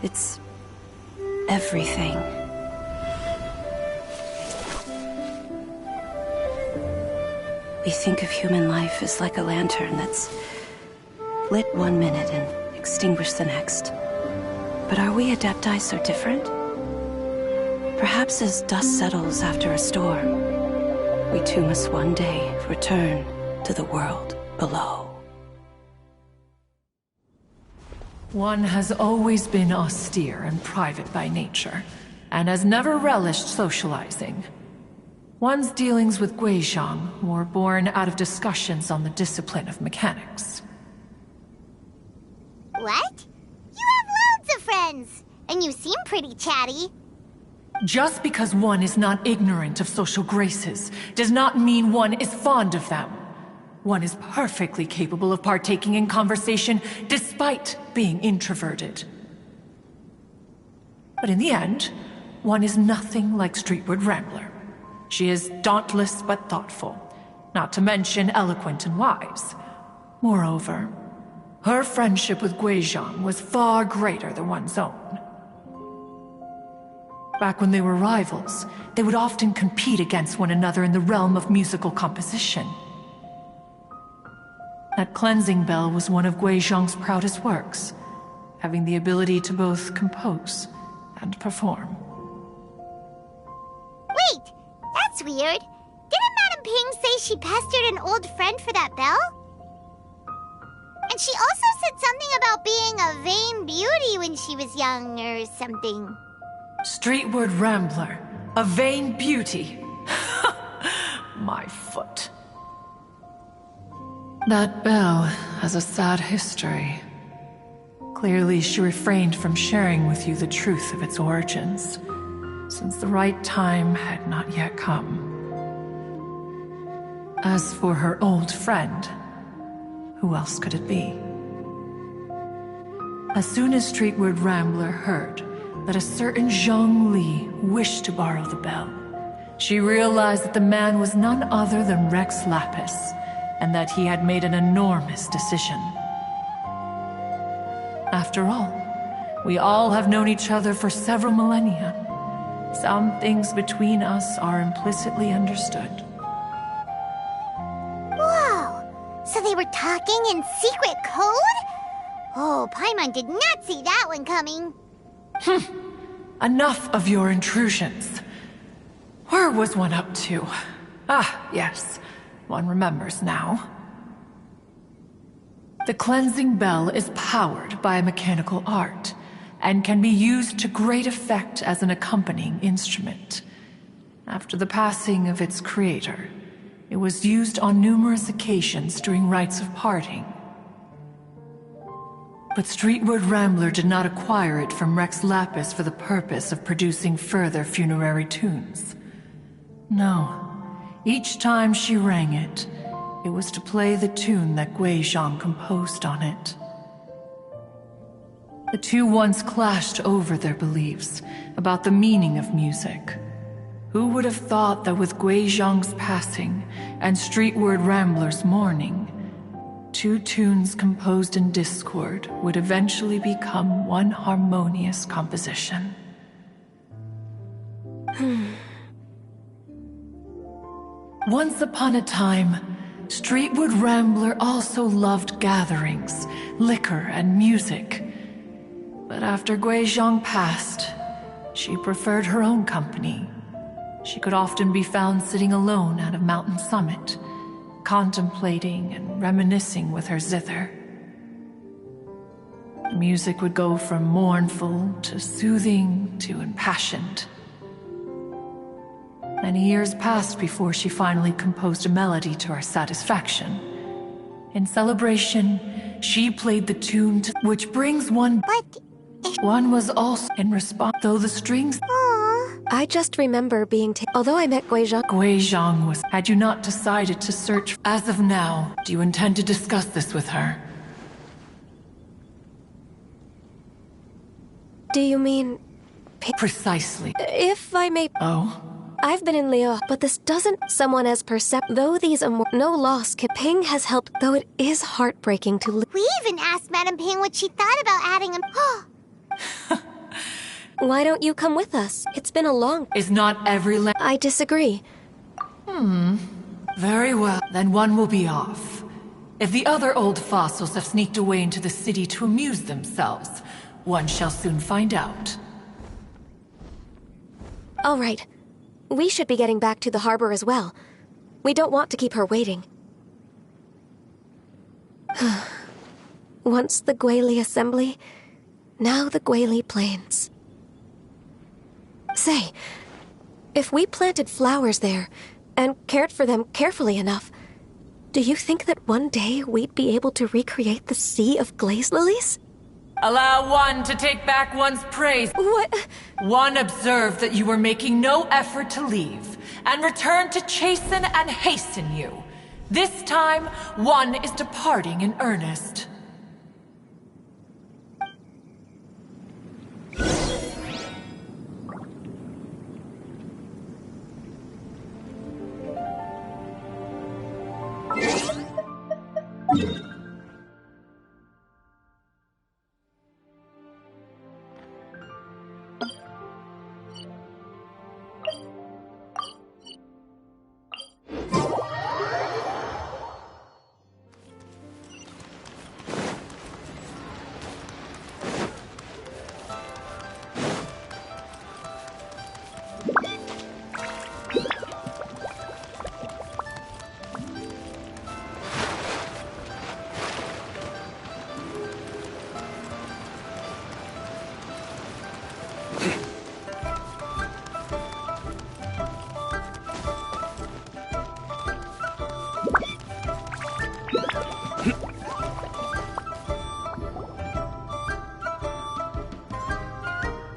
It's everything. We think of human life as like a lantern that's lit one minute and extinguished the next. But are we Adepti so different? Perhaps as dust settles after a storm, we too must one day return to the world below. One has always been austere and private by nature, and has never relished socializing. One's dealings with Guizhong were born out of discussions on the discipline of mechanics. What? You have loads of friends, and you seem pretty chatty. Just because one is not ignorant of social graces does not mean one is fond of them. One is perfectly capable of partaking in conversation despite being introverted. But in the end, one is nothing like Streetward Rambler. She is dauntless but thoughtful, not to mention eloquent and wise. Moreover, her friendship with Guizhong was far greater than one's own. Back when they were rivals, they would often compete against one another in the realm of musical composition. That cleansing bell was one of Guizhong's proudest works, having the ability to both compose and perform. Wait, that's weird. Didn't Madame Ping say she pestered an old friend for that bell? And she also said something about being a vain beauty when she was young or something. Streetward Rambler, a vain beauty. My foot. That bell has a sad history. Clearly, she refrained from sharing with you the truth of its origins, since the right time had not yet come. As for her old friend, who else could it be? As soon as Streetward Rambler heard that a certain Zhang Li wished to borrow the bell, she realized that the man was none other than Rex Lapis, and that he had made an enormous decision. After all, we all have known each other for several millennia. Some things between us are implicitly understood. Whoa! So they were talking in secret code? Oh, Paimon did not see that one coming. Enough of your intrusions. Where was one up to? Ah, yes. One remembers now. The cleansing bell is powered by a mechanical art, and can be used to great effect as an accompanying instrument. After the passing of its creator, it was used on numerous occasions during rites of parting. But Streetward Rambler did not acquire it from Rex Lapis for the purpose of producing further funerary tunes. No. Each time she rang it, it was to play the tune that Guizhong composed on it. The two once clashed over their beliefs about the meaning of music. Who would have thought that with Guizhong's passing and Streetward Rambler's mourning, two tunes composed in discord would eventually become one harmonious composition? Once upon a time, Streetward Rambler also loved gatherings, liquor, and music. But after Guizhong passed, she preferred her own company. She could often be found sitting alone at a mountain summit, contemplating and reminiscing with her zither. The music would go from mournful to soothing to impassioned. Many years passed before she finally composed a melody to her satisfaction. In celebration, she played the tune which brings one... But... One was also in response, though the strings... Aww. I just remember being although I met Guizhong... Guizhong was... Had you not decided to search... As of now, do you intend to discuss this with her? Do you mean... Precisely. If I may... Oh? I've been in Leo, but this doesn't... Someone as though these no loss can... Ping has helped, though it is heartbreaking to... We even asked Madame Ping what she thought about adding him. Why don't you come with us? It's been a long... Is not every I disagree. Very well, then one will be off. If the other old fossils have sneaked away into the city to amuse themselves, one shall soon find out. All right. We should be getting back to the harbor as well. We don't want to keep her waiting. Once the Guili Assembly, now the Guili Plains. Say, if we planted flowers there and cared for them carefully enough, do you think that one day we'd be able to recreate the Sea of Glaze Lilies? Allow one to take back one's praise. What? One observed that you were making no effort to leave, and returned to chasten and hasten you. This time, one is departing in earnest.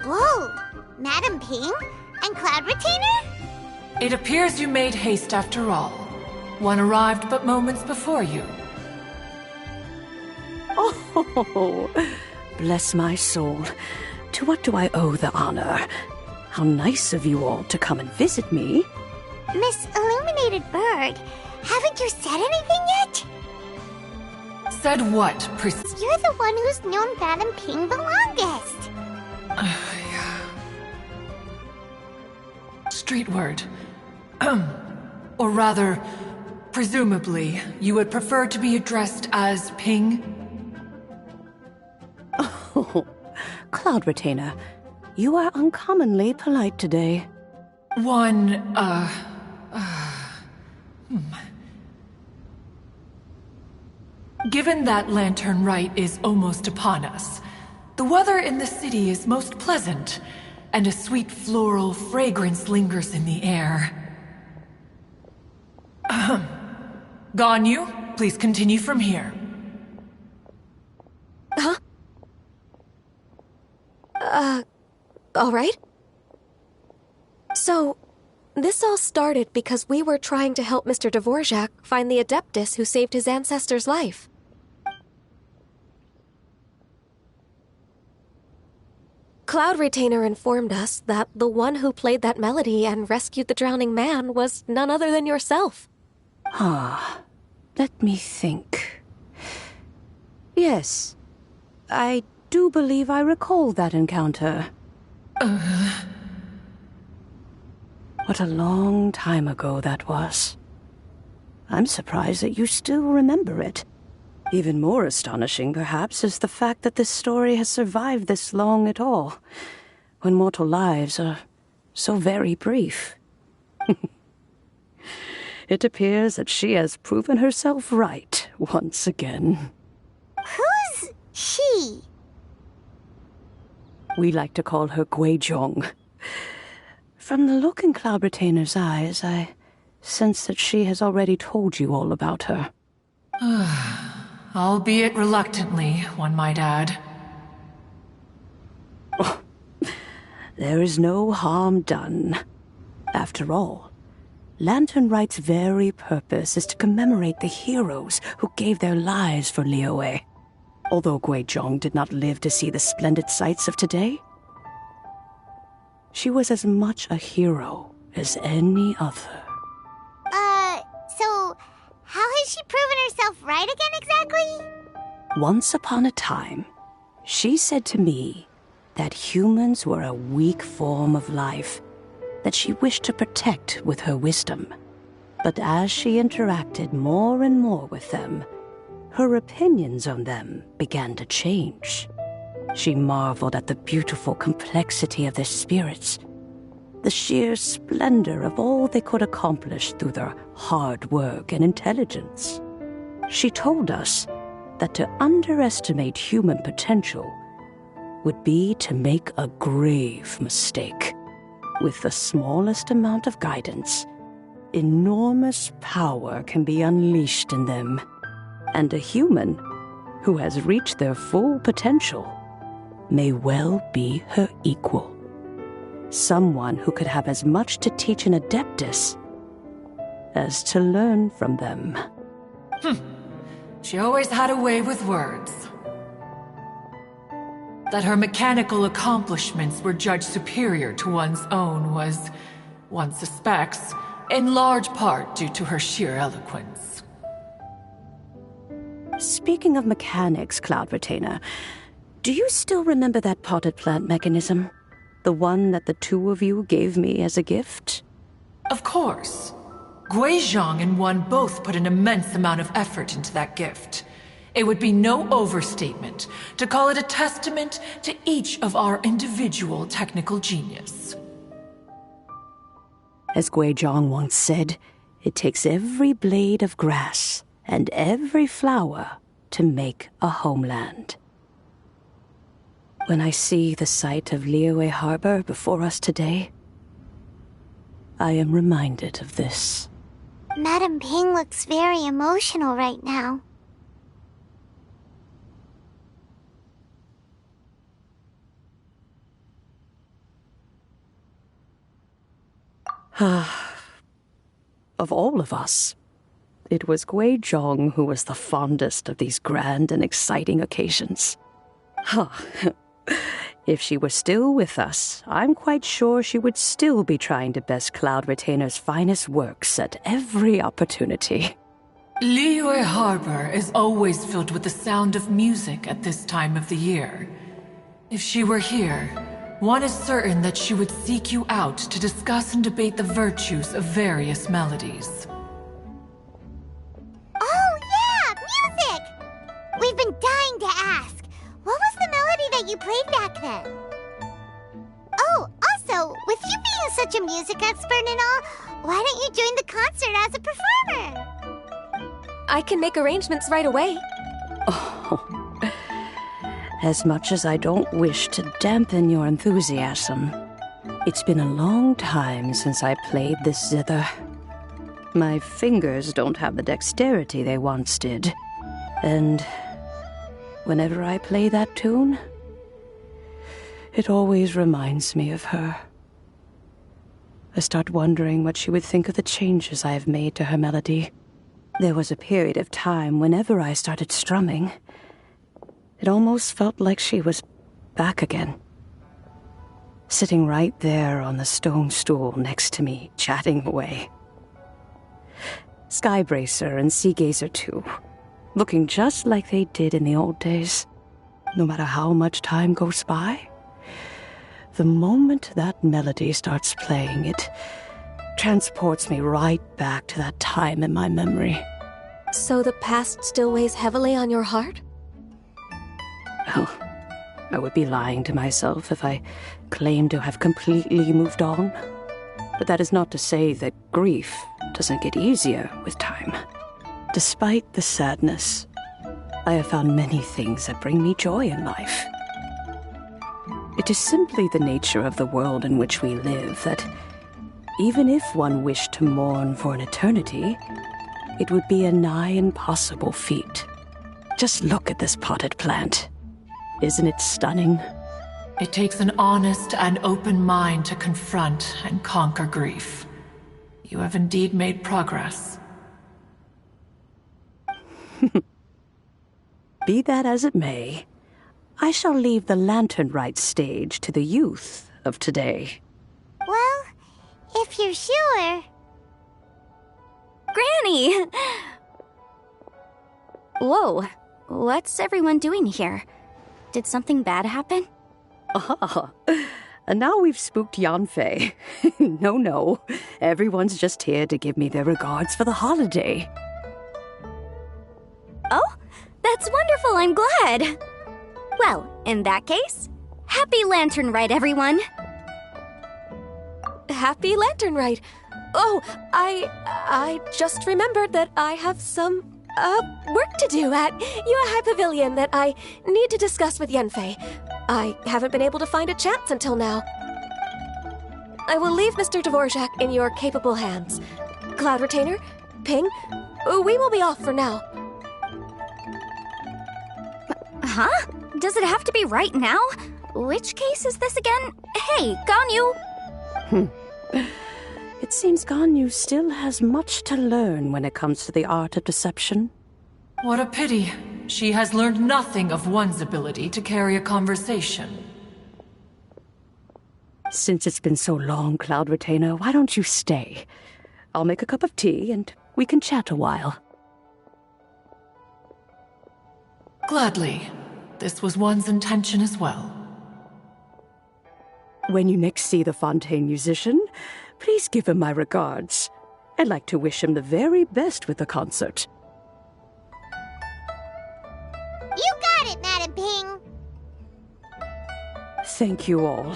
Whoa! Madame Ping? And Cloud Retainer? It appears you made haste after all. One arrived but moments before you. Oh, bless my soul. To what do I owe the honor? How nice of you all to come and visit me. Miss Illuminated Bird, haven't you said anything yet? Said what, You're the one who's known Madame Ping the longest. Street word. Or rather, presumably, you would prefer to be addressed as Ping? Oh, Cloud Retainer, you are uncommonly polite today. Given that Lantern Rite is almost upon us, the weather in the city is most pleasant, and a sweet floral fragrance lingers in the air. Ganyu, please continue from here. Huh? All right. So, this all started because we were trying to help Mr. Dvorak find the Adeptus who saved his ancestor's life. Cloud Retainer informed us that the one who played that melody and rescued the drowning man was none other than yourself. Let me think. Yes, I do believe I recall that encounter. What a long time ago that was. I'm surprised that you still remember it. Even more astonishing, perhaps, is the fact that this story has survived this long at all, when mortal lives are so very brief. It appears that she has proven herself right once again. Who's she? We like to call her Guizhong. From the look in Cloud Retainer's eyes, I sense that she has already told you all about her. Albeit reluctantly, one might add. There is no harm done. After all, Lantern Right's very purpose is to commemorate the heroes who gave their lives for Liyue. Although Guizhong did not live to see the splendid sights of today, she was as much a hero as any other. So how has she proven herself right again exactly? Once upon a time, she said to me that humans were a weak form of life that she wished to protect with her wisdom. But as she interacted more and more with them, her opinions on them began to change. She marveled at the beautiful complexity of their spirits, the sheer splendor of all they could accomplish through their hard work and intelligence. She told us that to underestimate human potential would be to make a grave mistake. With the smallest amount of guidance, enormous power can be unleashed in them. And a human who has reached their full potential may well be her equal. Someone who could have as much to teach an Adeptus as to learn from them. She always had a way with words. That her mechanical accomplishments were judged superior to one's own was, one suspects, in large part due to her sheer eloquence. Speaking of mechanics, Cloud Retainer, do you still remember that potted plant mechanism? The one that the two of you gave me as a gift? Of course. Guizhong and one both put an immense amount of effort into that gift. It would be no overstatement to call it a testament to each of our individual technical genius. As Guizhong once said, it takes every blade of grass and every flower to make a homeland. When I see the sight of Liyue Harbor before us today, I am reminded of this. Madame Ping looks very emotional right now. Of all of us, it was Guizhong who was the fondest of these grand and exciting occasions. If she were still with us, I'm quite sure she would still be trying to best Cloud Retainer's finest works at every opportunity. Liyue Harbor is always filled with the sound of music at this time of the year. If she were here, one is certain that she would seek you out to discuss and debate the virtues of various melodies. Oh yeah, music! We've been dying to ask. What was the melody that you played back then? Oh, also, with you being such a music expert and all, why don't you join the concert as a performer? I can make arrangements right away. Oh, as much as I don't wish to dampen your enthusiasm, it's been a long time since I played this zither. My fingers don't have the dexterity they once did, and whenever I play that tune, It always reminds me of her. I start wondering what she would think of the changes I have made to her melody. There was a period of time whenever I started strumming, it almost felt like she was back again. Sitting right there on the stone stool next to me, chatting away. Skybracer and Seagazer too, looking just like they did in the old days. No matter how much time goes by, the moment that melody starts playing, it transports me right back to that time in my memory. So the past still weighs heavily on your heart? Well, I would be lying to myself if I claimed to have completely moved on. But that is not to say that grief doesn't get easier with time. Despite the sadness, I have found many things that bring me joy in life. It is simply the nature of the world in which we live that, even if one wished to mourn for an eternity, it would be a nigh impossible feat. Just look at this potted plant. Isn't it stunning? It takes an honest and open mind to confront and conquer grief. You have indeed made progress. Be that as it may, I shall leave the lantern rite stage to the youth of today. Well, if you're sure. Granny! Whoa, what's everyone doing here? Did something bad happen? Ah, and now we've spooked Yanfei. No, everyone's just here to give me their regards for the holiday. Oh, that's wonderful, I'm glad. Well, in that case, happy Lantern Rite, everyone. Happy Lantern Rite. Oh, I just remembered that I have some, work to do at Yuehai Pavilion that I need to discuss with Yanfei. I haven't been able to find a chance until now. I will leave Mr. Dvorak in your capable hands. Cloud Retainer, Ping, we will be off for now. Huh? Does it have to be right now? Which case is this again? Hey, Ganyu! It seems Ganyu still has much to learn when it comes to the art of deception. What a pity. She has learned nothing of one's ability to carry a conversation. Since it's been so long, Cloud Retainer, why don't you stay? I'll make a cup of tea and we can chat a while. Gladly. This was one's intention as well. When you next see the Fontaine musician, please give him my regards. I'd like to wish him the very best with the concert. You got it, Madam Ping. Thank you all.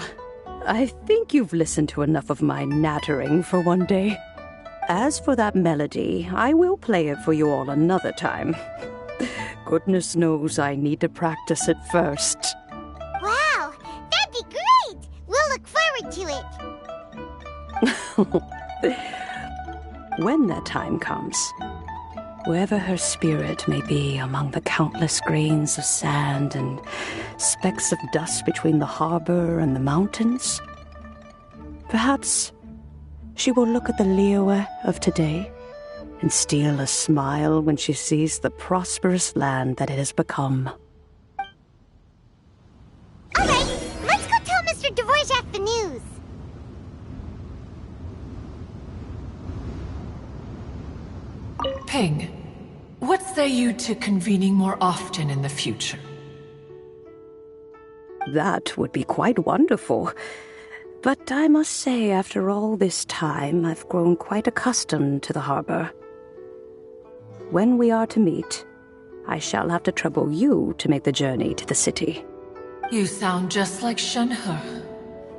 I think you've listened to enough of my nattering for one day. As for that melody, I will play it for you all another time. Goodness knows I need to practice it first. Wow, that'd be great. We'll look forward to it. When that time comes, wherever her spirit may be among the countless grains of sand and specks of dust between the harbor and the mountains, perhaps she will look at the Liyue of today and steal a smile when she sees the prosperous land that it has become. All right, let's go tell Mr. Dvorak the news. Ping, what say you to convening more often in the future? That would be quite wonderful. But I must say, after all this time, I've grown quite accustomed to the harbor. When we are to meet, I shall have to trouble you to make the journey to the city. You sound just like Shenhe.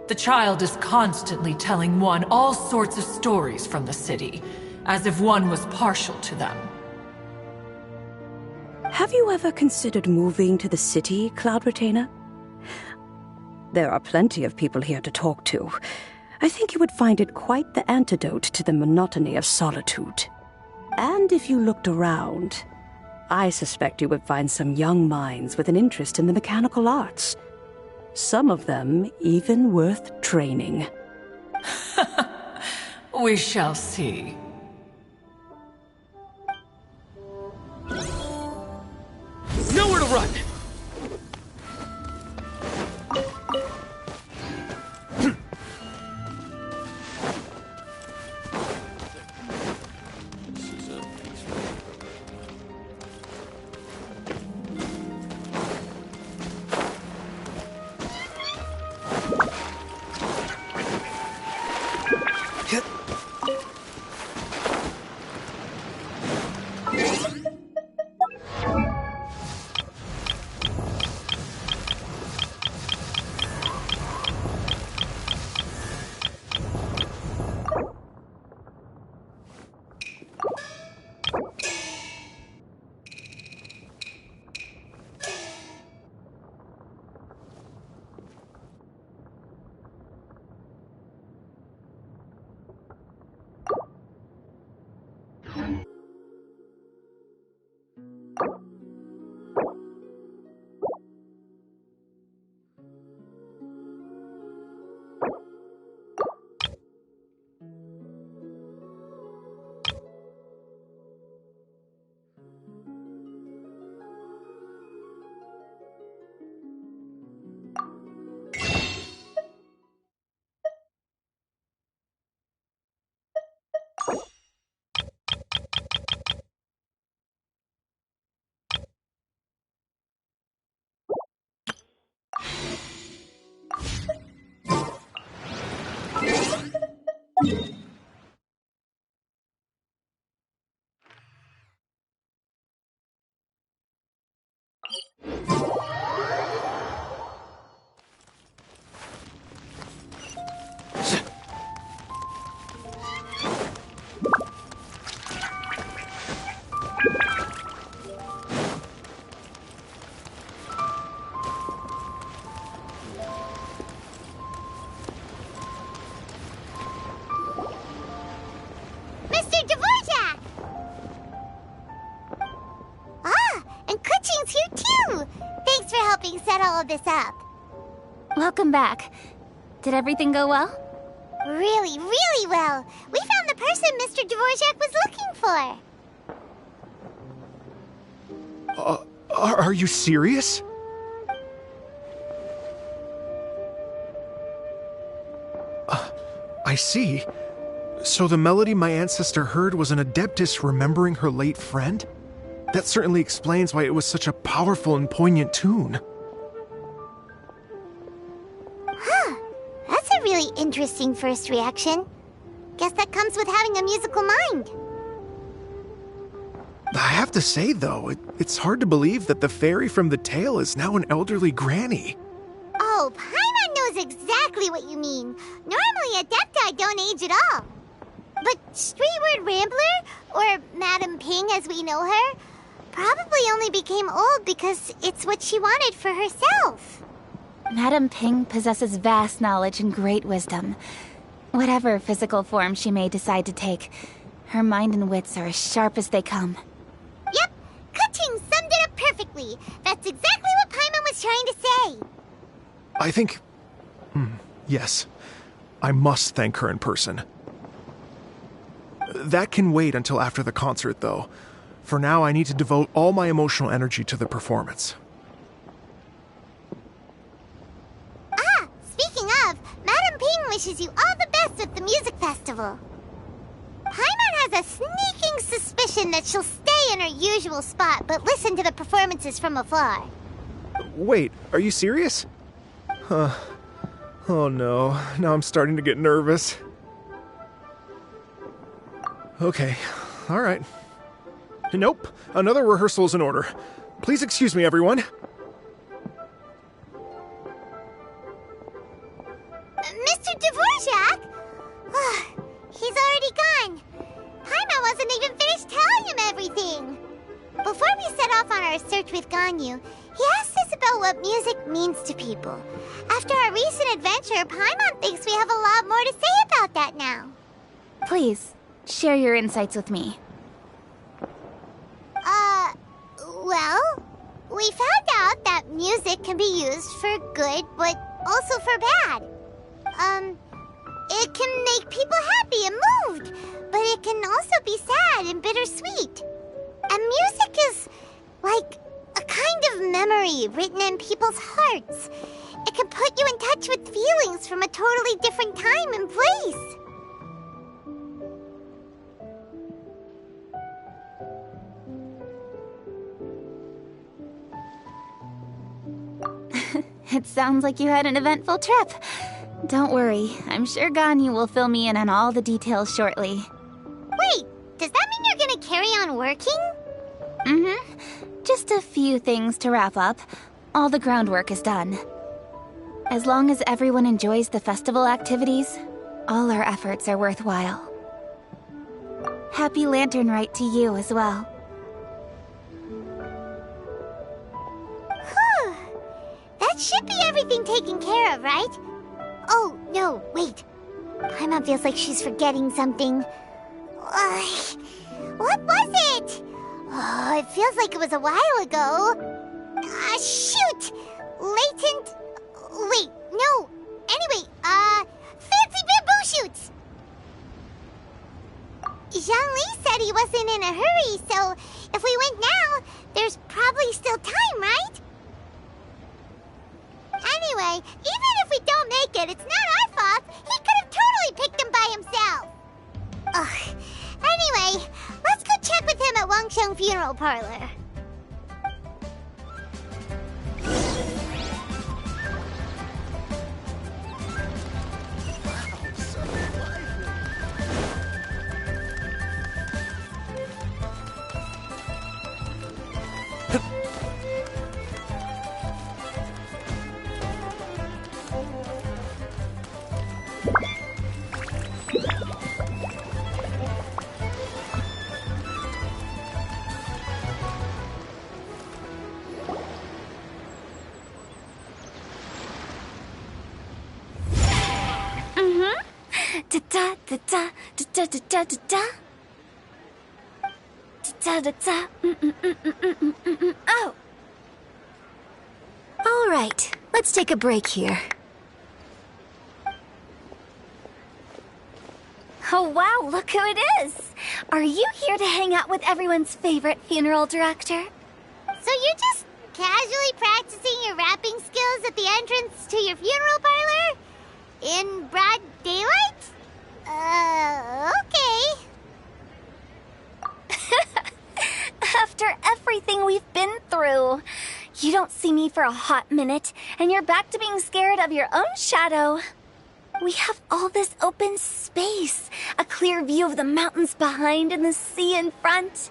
The child is constantly telling one all sorts of stories from the city, as if one was partial to them. Have you ever considered moving to the city, Cloud Retainer? There are plenty of people here to talk to. I think you would find it quite the antidote to the monotony of solitude. And if you looked around, I suspect you would find some young minds with an interest in the mechanical arts. Some of them even worth training. We shall see. Nowhere to run! Mr. Dvorak! Ah, and Kuchin's here too! Thanks for helping set all of this up. Welcome back. Did everything go well? Really, really well. We found the person Mr. Dvorak was looking for. Are you serious? I see. So the melody my ancestor heard was an Adeptus remembering her late friend? That certainly explains why it was such a powerful and poignant tune. Huh. That's a really interesting first reaction. Guess that comes with having a musical mind. I have to say, though, it's hard to believe that the fairy from the tale is now an elderly granny. Oh, Paimon knows exactly what you mean. Normally, Adepti don't age at all. But Streetward Rambler, or Madam Ping as we know her, probably only became old because it's what she wanted for herself. Madam Ping possesses vast knowledge and great wisdom. Whatever physical form she may decide to take, her mind and wits are as sharp as they come. Yep, Kuching summed it up perfectly. That's exactly what Paimon was trying to say. I think... yes. I must thank her in person. That can wait until after the concert, though. For now, I need to devote all my emotional energy to the performance. Ah, speaking of, Madam Ping wishes you all the best with the music festival. Paimon has a sneaking suspicion that she'll stay in her usual spot, but listen to the performances from afar. Wait, are you serious? Oh no, now I'm starting to get nervous. Okay, alright. Nope, another rehearsal is in order. Please excuse me, everyone. Mr. Dvorak? He's already gone. Paimon wasn't even finished telling him everything. Before we set off on our search with Ganyu, he asked us about what music means to people. After our recent adventure, Paimon thinks we have a lot more to say about that now. Please, share your insights with me. Well, we found out that music can be used for good, but also for bad. It can make people happy and moved, but it can also be sad and bittersweet. And music is like a kind of memory written in people's hearts. It can put you in touch with feelings from a totally different time and place. It sounds like you had an eventful trip. Don't worry, I'm sure Ganyu will fill me in on all the details shortly. Wait, does that mean you're gonna carry on working? Mm-hmm. Just a few things to wrap up. All the groundwork is done. As long as everyone enjoys the festival activities, all our efforts are worthwhile. Happy Lantern Rite to you as well. Whew. That should be everything taken care of, right? Oh, no, wait. Paimon feels like she's forgetting something. What was it? Oh, it feels like it was a while ago. Shoot! Latent... Wait, no. Anyway, fancy bamboo shoots! Zhongli said he wasn't in a hurry, so if we went now, there's probably still time, right? Anyway, even if we don't make it, it's not our fault. He could have totally picked them by himself. Ugh. Anyway, let's go check with him at Wangsheng Funeral Parlor. Oh! All right, let's take a break here. Oh wow, look who it is! Are you here to hang out with everyone's favorite funeral director? So you're just casually practicing your rapping skills at the entrance to your funeral parlor? In broad daylight? Okay. After everything we've been through, you don't see me for a hot minute, and you're back to being scared of your own shadow. We have all this open space, a clear view of the mountains behind and the sea in front.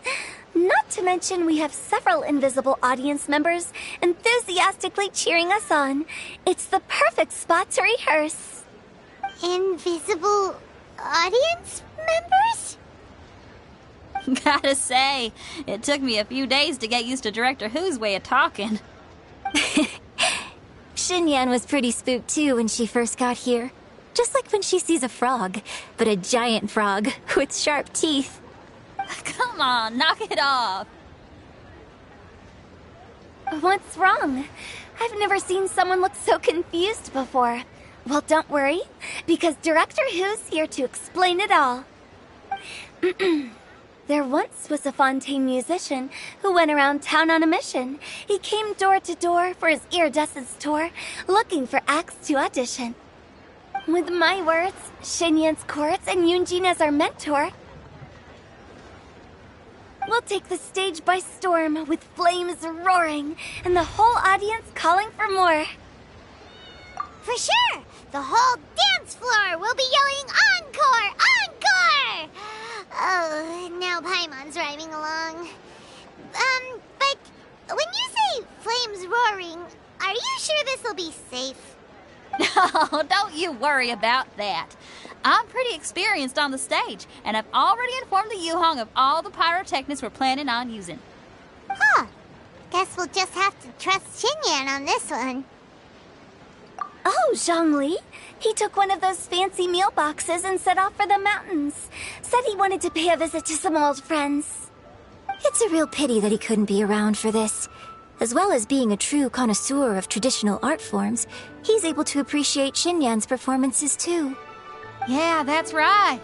Not to mention we have several invisible audience members enthusiastically cheering us on. It's the perfect spot to rehearse. Invisible audience members? Gotta say, it took me a few days to get used to Director Who's way of talking. Xinyan was pretty spooked too when she first got here. Just like when she sees a frog, but a giant frog with sharp teeth. Come on, knock it off. What's wrong? I've never seen someone look so confused before. Well, don't worry, because Director Who's here to explain it all. There once was a Fontaine musician who went around town on a mission. He came door to door for his iridescence tour, looking for acts to audition. With my words, Xinyan's chords, and Yunjin as our mentor, we'll take the stage by storm with flames roaring and the whole audience calling for more. For sure! The whole dance floor will be yelling encore! Encore! Oh, now Paimon's rhyming along. But when you say flames roaring, are you sure this will be safe? No, don't you worry about that. I'm pretty experienced on the stage, and I've already informed the Yuhong of all the pyrotechnics we're planning on using. Huh. Guess we'll just have to trust Xinyan on this one. Oh, Zhongli. He took one of those fancy meal boxes and set off for the mountains. Said he wanted to pay a visit to some old friends. It's a real pity that he couldn't be around for this. As well as being a true connoisseur of traditional art forms, he's able to appreciate Xinyan's performances too. Yeah, that's right.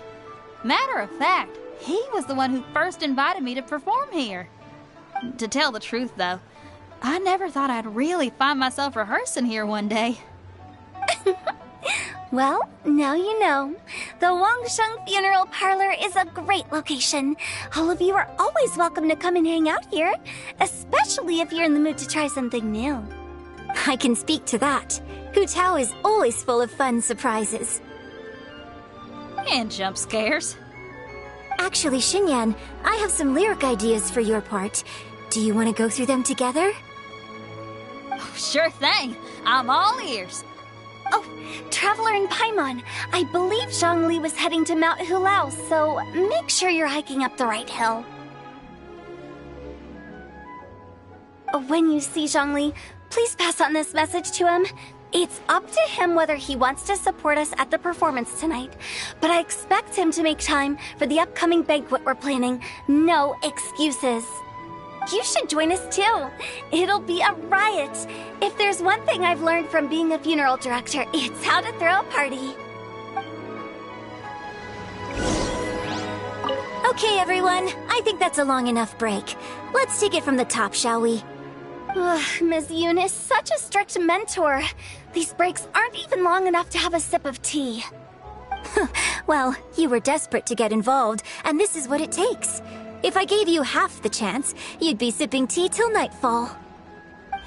Matter of fact, he was the one who first invited me to perform here. To tell the truth, though, I never thought I'd really find myself rehearsing here one day. Well, now you know. The Wangsheng Funeral Parlor is a great location. All of you are always welcome to come and hang out here, especially if you're in the mood to try something new. I can speak to that. Hu Tao is always full of fun surprises. And jump scares. Actually, Xinyan, I have some lyric ideas for your part. Do you want to go through them together? Oh, sure thing. I'm all ears. Oh, Traveler in Paimon, I believe Zhongli was heading to Mount Hulao, so make sure you're hiking up the right hill. When you see Zhongli, please pass on this message to him. It's up to him whether he wants to support us at the performance tonight, but I expect him to make time for the upcoming banquet we're planning. No excuses. You should join us too. It'll be a riot. If there's one thing I've learned from being a funeral director, it's how to throw a party. Okay, everyone. I think that's a long enough break. Let's take it from the top, shall we? Ms. Yoon is such a strict mentor. These breaks aren't even long enough to have a sip of tea. Well, you were desperate to get involved, and this is what it takes. If I gave you half the chance, you'd be sipping tea till nightfall.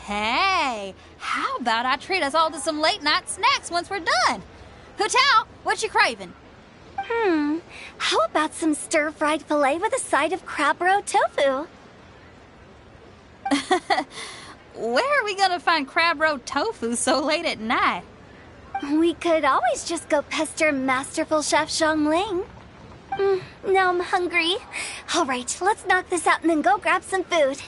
Hey, how about I treat us all to some late-night snacks once we're done? Hu Tao, what you craving? How about some stir-fried filet with a side of crab roe tofu? Where are we gonna find crab roe tofu so late at night? We could always just go pester masterful chef Zhongling. Now I'm hungry. All right, let's knock this out and then go grab some food.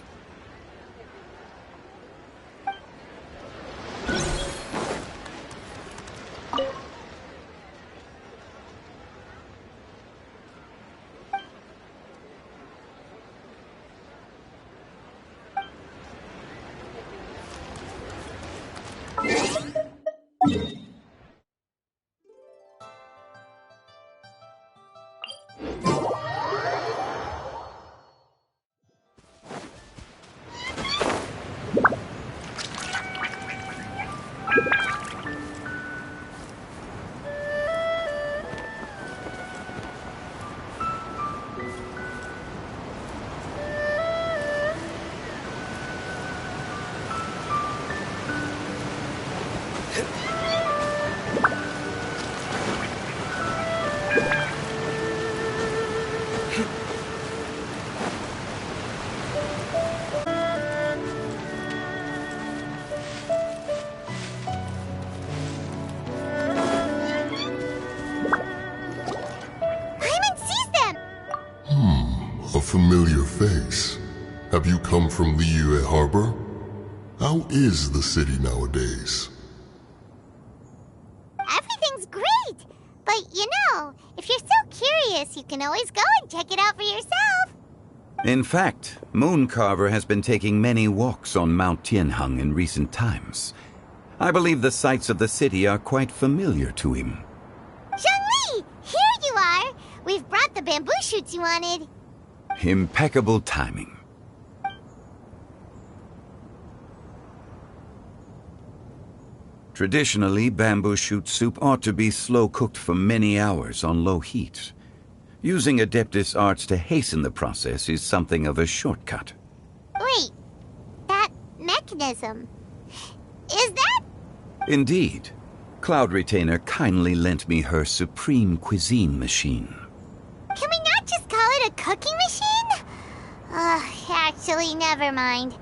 A familiar face. Have you come from Liyue Harbor? How is the city nowadays? Everything's great! But you know, if you're so curious, you can always go and check it out for yourself. In fact, Mooncarver has been taking many walks on Mount Tianheng in recent times. I believe the sights of the city are quite familiar to him. Zhongli! Here you are! We've brought the bamboo shoots you wanted. Impeccable timing. Traditionally, bamboo shoot soup ought to be slow-cooked for many hours on low heat. Using Adeptus arts to hasten the process is something of a shortcut. Wait, that mechanism, is that? Indeed. Cloud Retainer kindly lent me her supreme cuisine machine. Can we not just call it a cooking machine? Actually, never mind.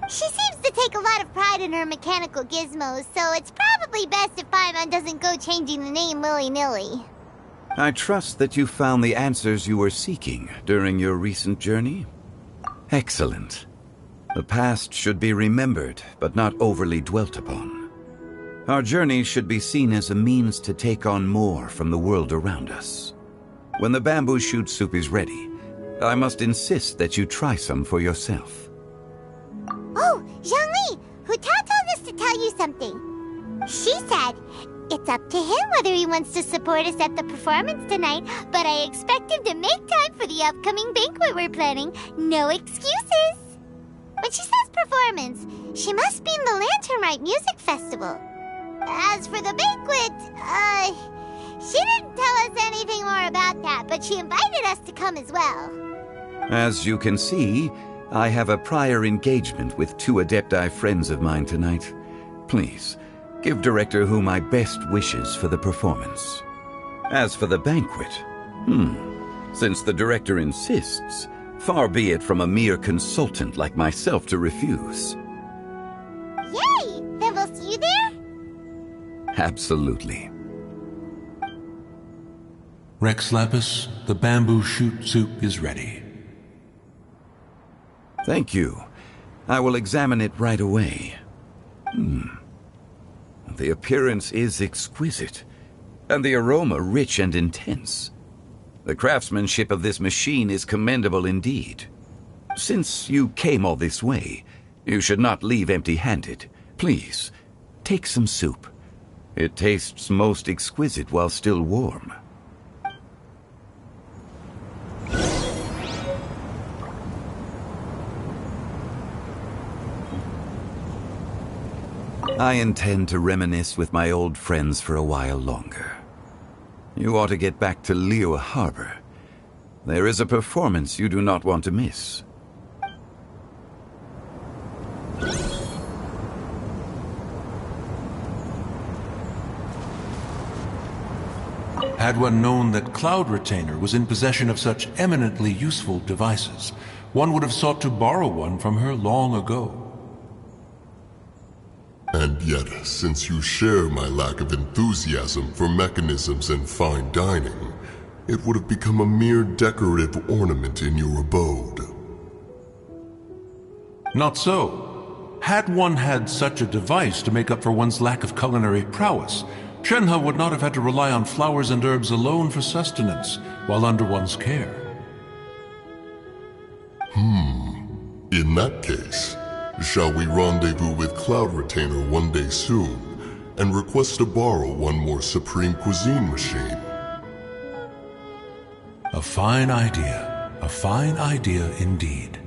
She seems to take a lot of pride in her mechanical gizmos, so it's probably best if Paimon doesn't go changing the name willy-nilly. I trust that you found the answers you were seeking during your recent journey. Excellent. The past should be remembered, but not overly dwelt upon. Our journey should be seen as a means to take on more from the world around us. When the bamboo shoot soup is ready, I must insist that you try some for yourself. Oh, Zhang! It's up to him whether he wants to support us at the performance tonight, but I expect him to make time for the upcoming banquet we're planning. No excuses! When she says performance, she must mean the Lantern Rite Music Festival. As for the banquet, she didn't tell us anything more about that, but she invited us to come as well. As you can see, I have a prior engagement with 2 Adepti friends of mine tonight. Please, give Director Hu my best wishes for the performance. As for the banquet, since the Director insists, far be it from a mere consultant like myself to refuse. Yay! Then we'll see you there? Absolutely. Rex Lapis, the bamboo shoot soup is ready. Thank you. I will examine it right away. The appearance is exquisite, and the aroma rich and intense. The craftsmanship of this machine is commendable indeed. Since you came all this way, you should not leave empty-handed. Please, take some soup. It tastes most exquisite while still warm. I intend to reminisce with my old friends for a while longer. You ought to get back to Liyue Harbor. There is a performance you do not want to miss. Had one known that Cloud Retainer was in possession of such eminently useful devices, one would have sought to borrow one from her long ago. And yet, since you share my lack of enthusiasm for mechanisms and fine dining, it would have become a mere decorative ornament in your abode. Not so. Had one had such a device to make up for one's lack of culinary prowess, Shenhe would not have had to rely on flowers and herbs alone for sustenance while under one's care. In that case, shall we rendezvous with Cloud Retainer one day soon and request to borrow one more Supreme Cuisine machine? A fine idea. A fine idea indeed.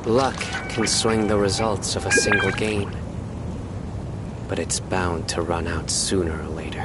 Luck can swing the results of a single game, but it's bound to run out sooner or later.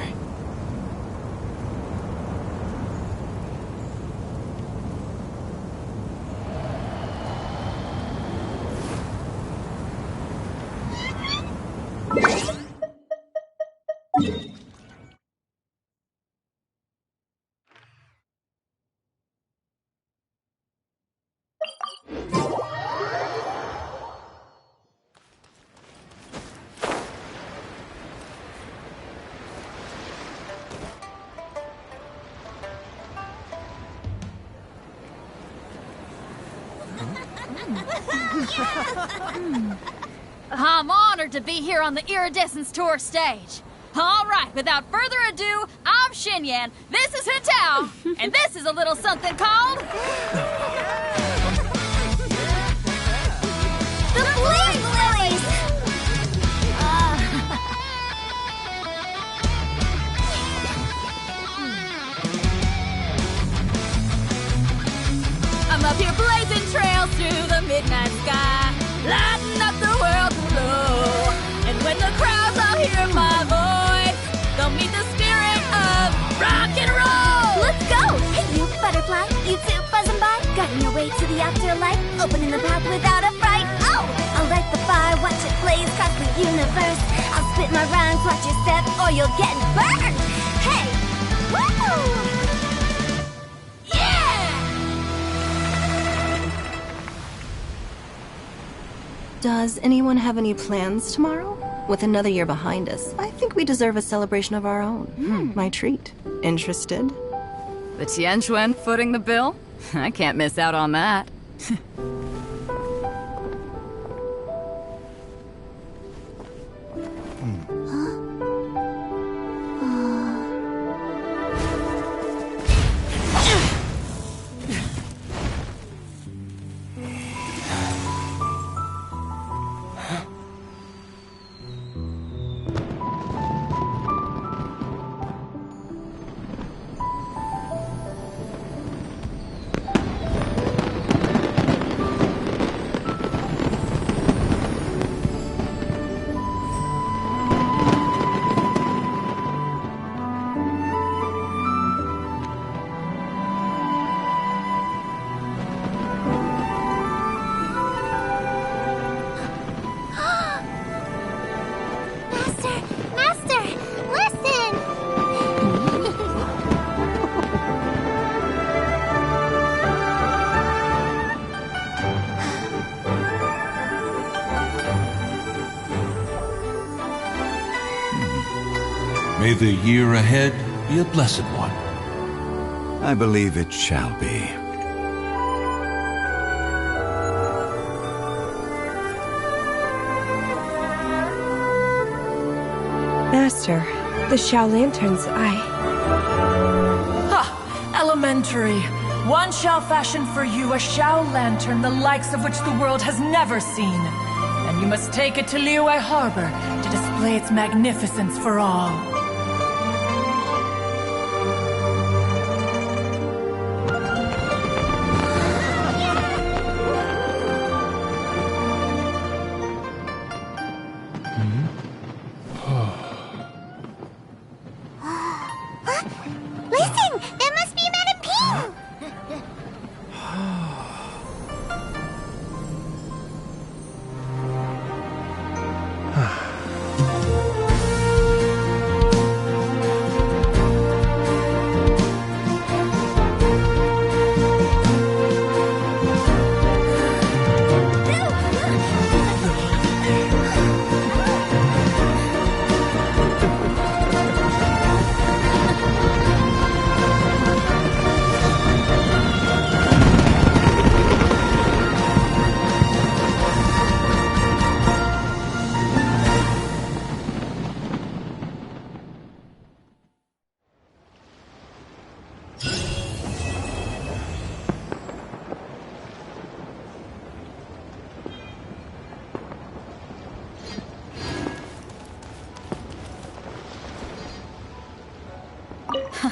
I'm honored to be here on the Iridescence Tour stage. All right, without further ado, I'm Xinyan, this is Hetao, and this is a little something called... The Flame Lilies! I'm up here blazing trails through the midnight sky, lighting up the world below. And when the crowds all hear my voice, they'll meet the spirit of rock and roll. Let's go! Hey, you butterfly, you too buzzing by, guiding your way to the afterlife, opening the path without a fright. Oh! I'll light the fire, watch it blaze across the universe. I'll spit my rhymes, watch your step, or you'll get burned. Does anyone have any plans tomorrow? With another year behind us, I think we deserve a celebration of our own. My treat. Interested? The Tianquan footing the bill? I can't miss out on that. May the year ahead be a blessed one. I believe it shall be. Master, the Xiao Lanterns, Ha! Elementary. One shall fashion for you a Xiao Lantern the likes of which the world has never seen. And you must take it to Liyue Harbor to display its magnificence for all. Listen! That must be Madame Ping!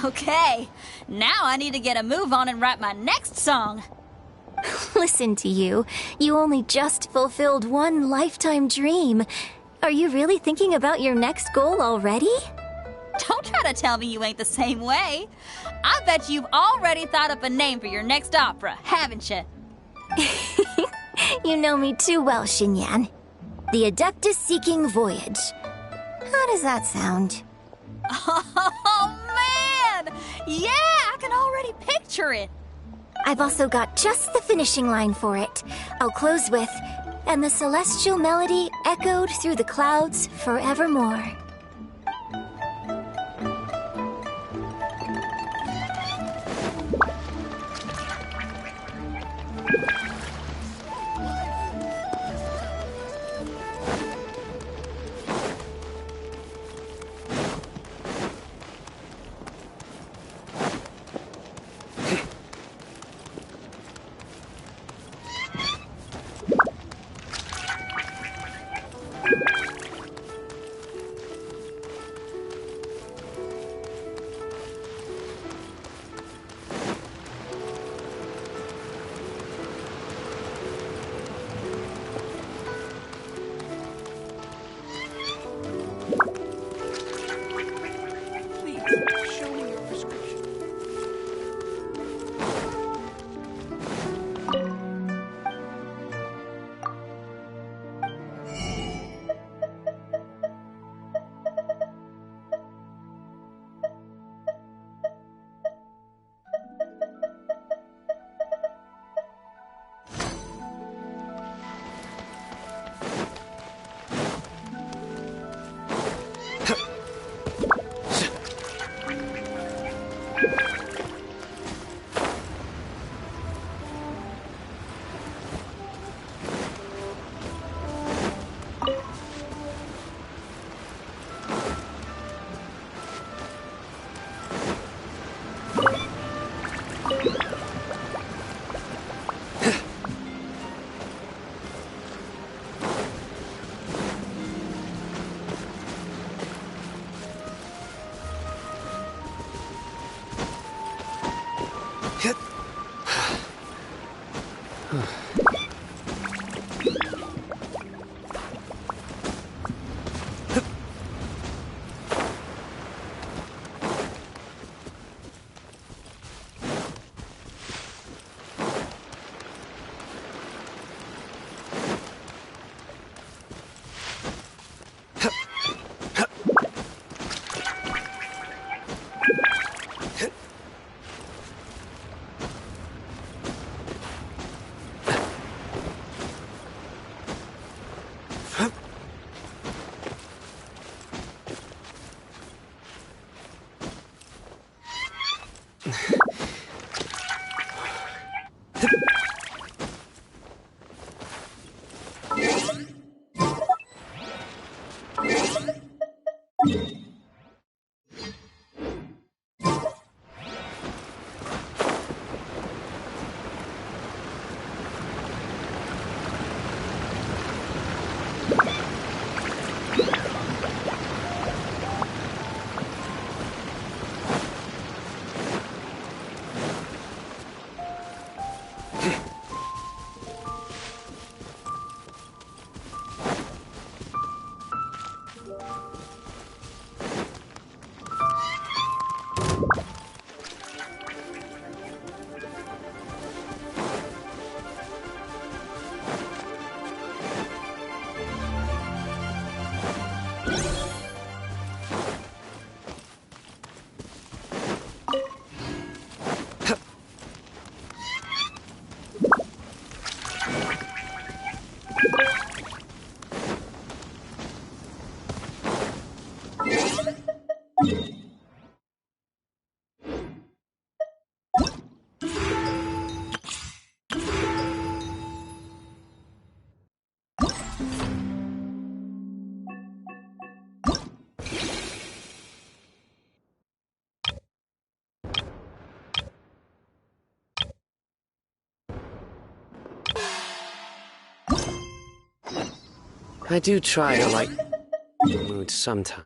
Okay, now I need to get a move on and write my next song. Listen to you. You only just fulfilled one lifetime dream. Are you really thinking about your next goal already? Don't try to tell me you ain't the same way. I bet you've already thought up a name for your next opera, haven't you? You know me too well, Xinyan. The Adeptus Seeking Voyage. How does that sound? Oh, man! Yeah, I can already picture it. I've also got just the finishing line for it. I'll close with, "And the celestial melody echoed through the clouds forevermore." I do try to lighten the mood sometimes.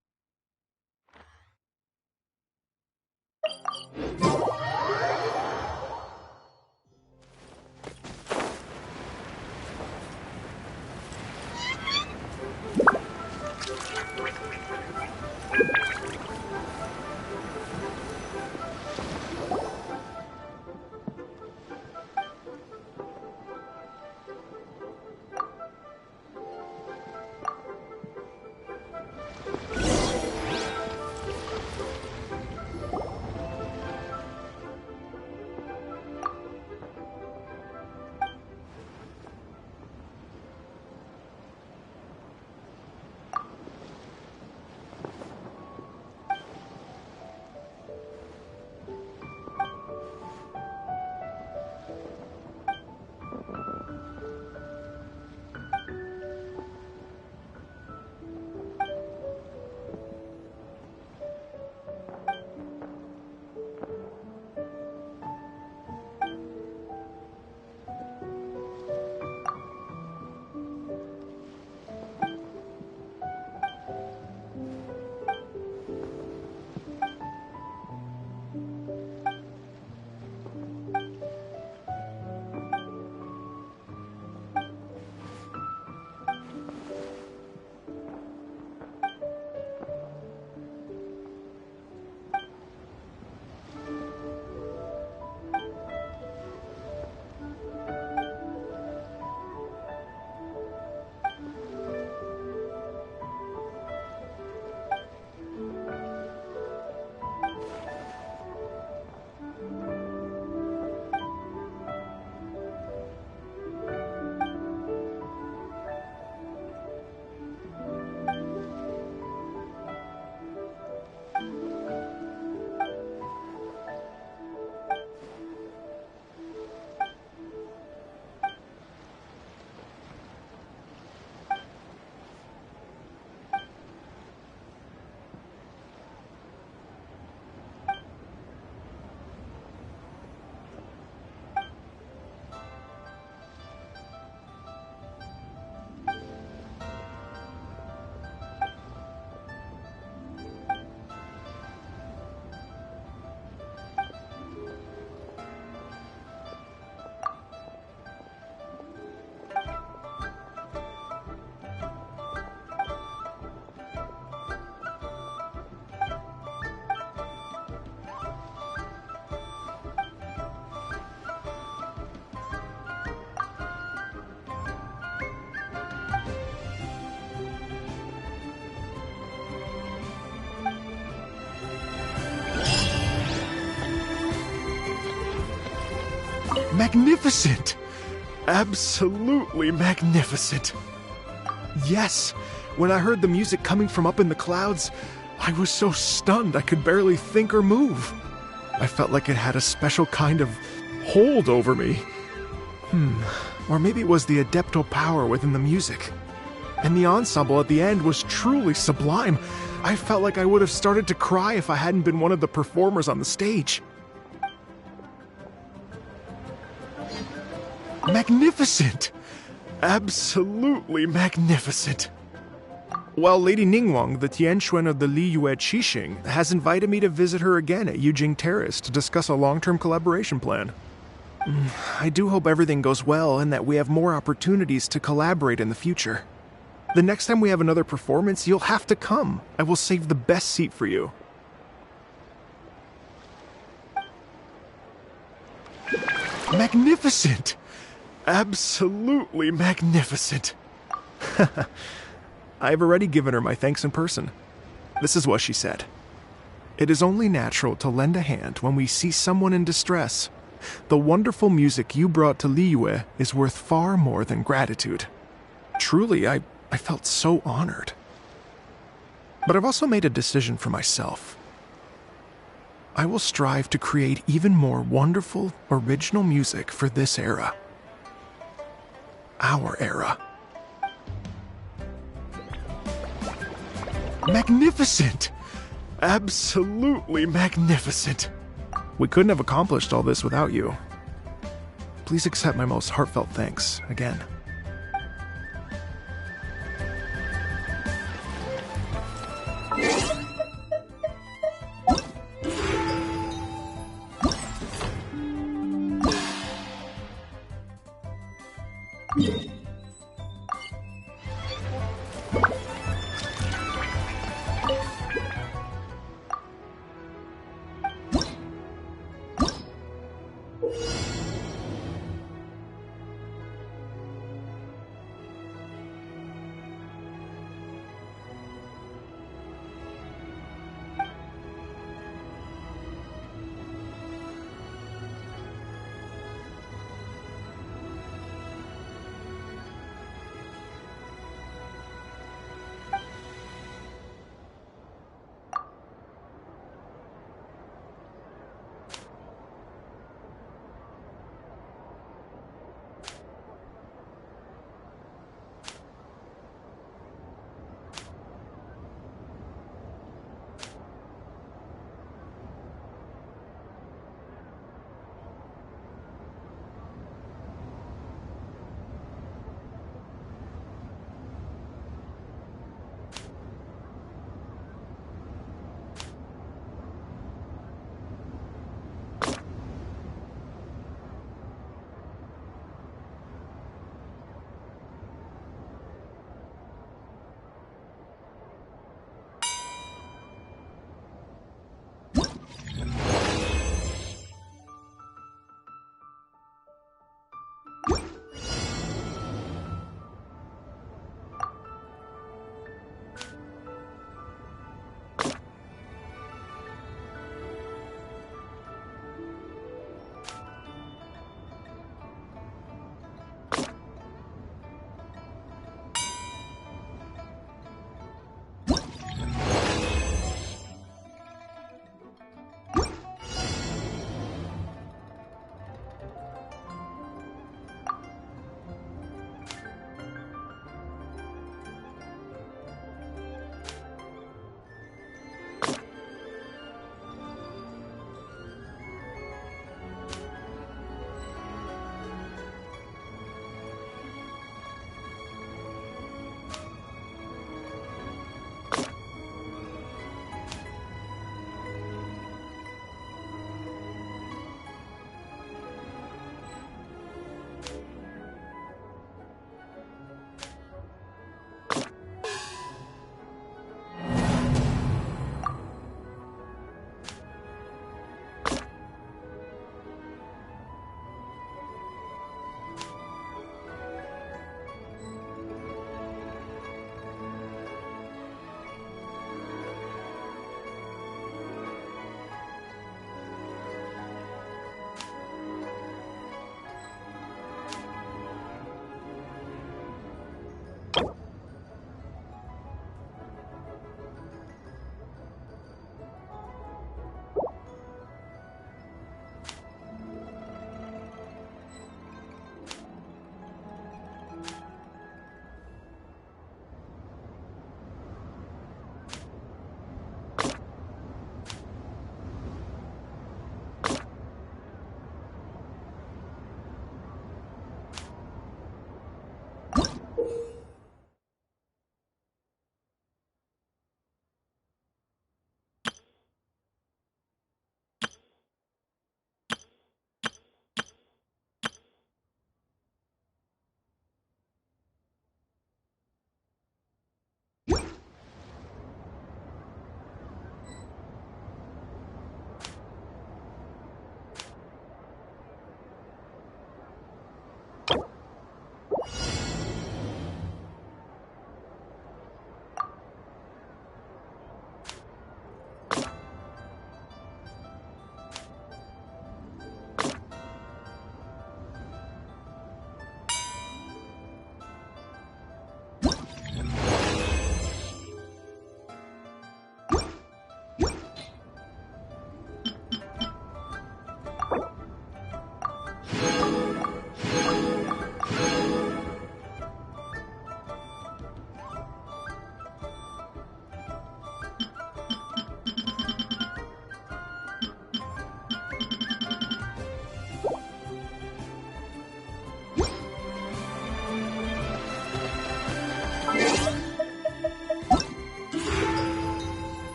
Magnificent! Absolutely magnificent! Yes, when I heard the music coming from up in the clouds, I was so stunned I could barely think or move. I felt like it had a special kind of hold over me. Or maybe it was the adeptal power within the music. And the ensemble at the end was truly sublime. I felt like I would have started to cry if I hadn't been one of the performers on the stage. Magnificent! Absolutely magnificent! Well, Lady Ningguang, the Tianquan of the Liyue Qixing, has invited me to visit her again at Yujing Terrace to discuss a long-term collaboration plan. I do hope everything goes well and that we have more opportunities to collaborate in the future. The next time we have another performance, you'll have to come. I will save the best seat for you. Magnificent! Absolutely magnificent! I have already given her my thanks in person. This is what she said. It is only natural to lend a hand when we see someone in distress. The wonderful music you brought to Liyue is worth far more than gratitude. Truly, I felt so honored. But I've also made a decision for myself. I will strive to create even more wonderful, original music for this era. Our era. Magnificent! Absolutely magnificent! We couldn't have accomplished all this without you. Please accept my most heartfelt thanks again.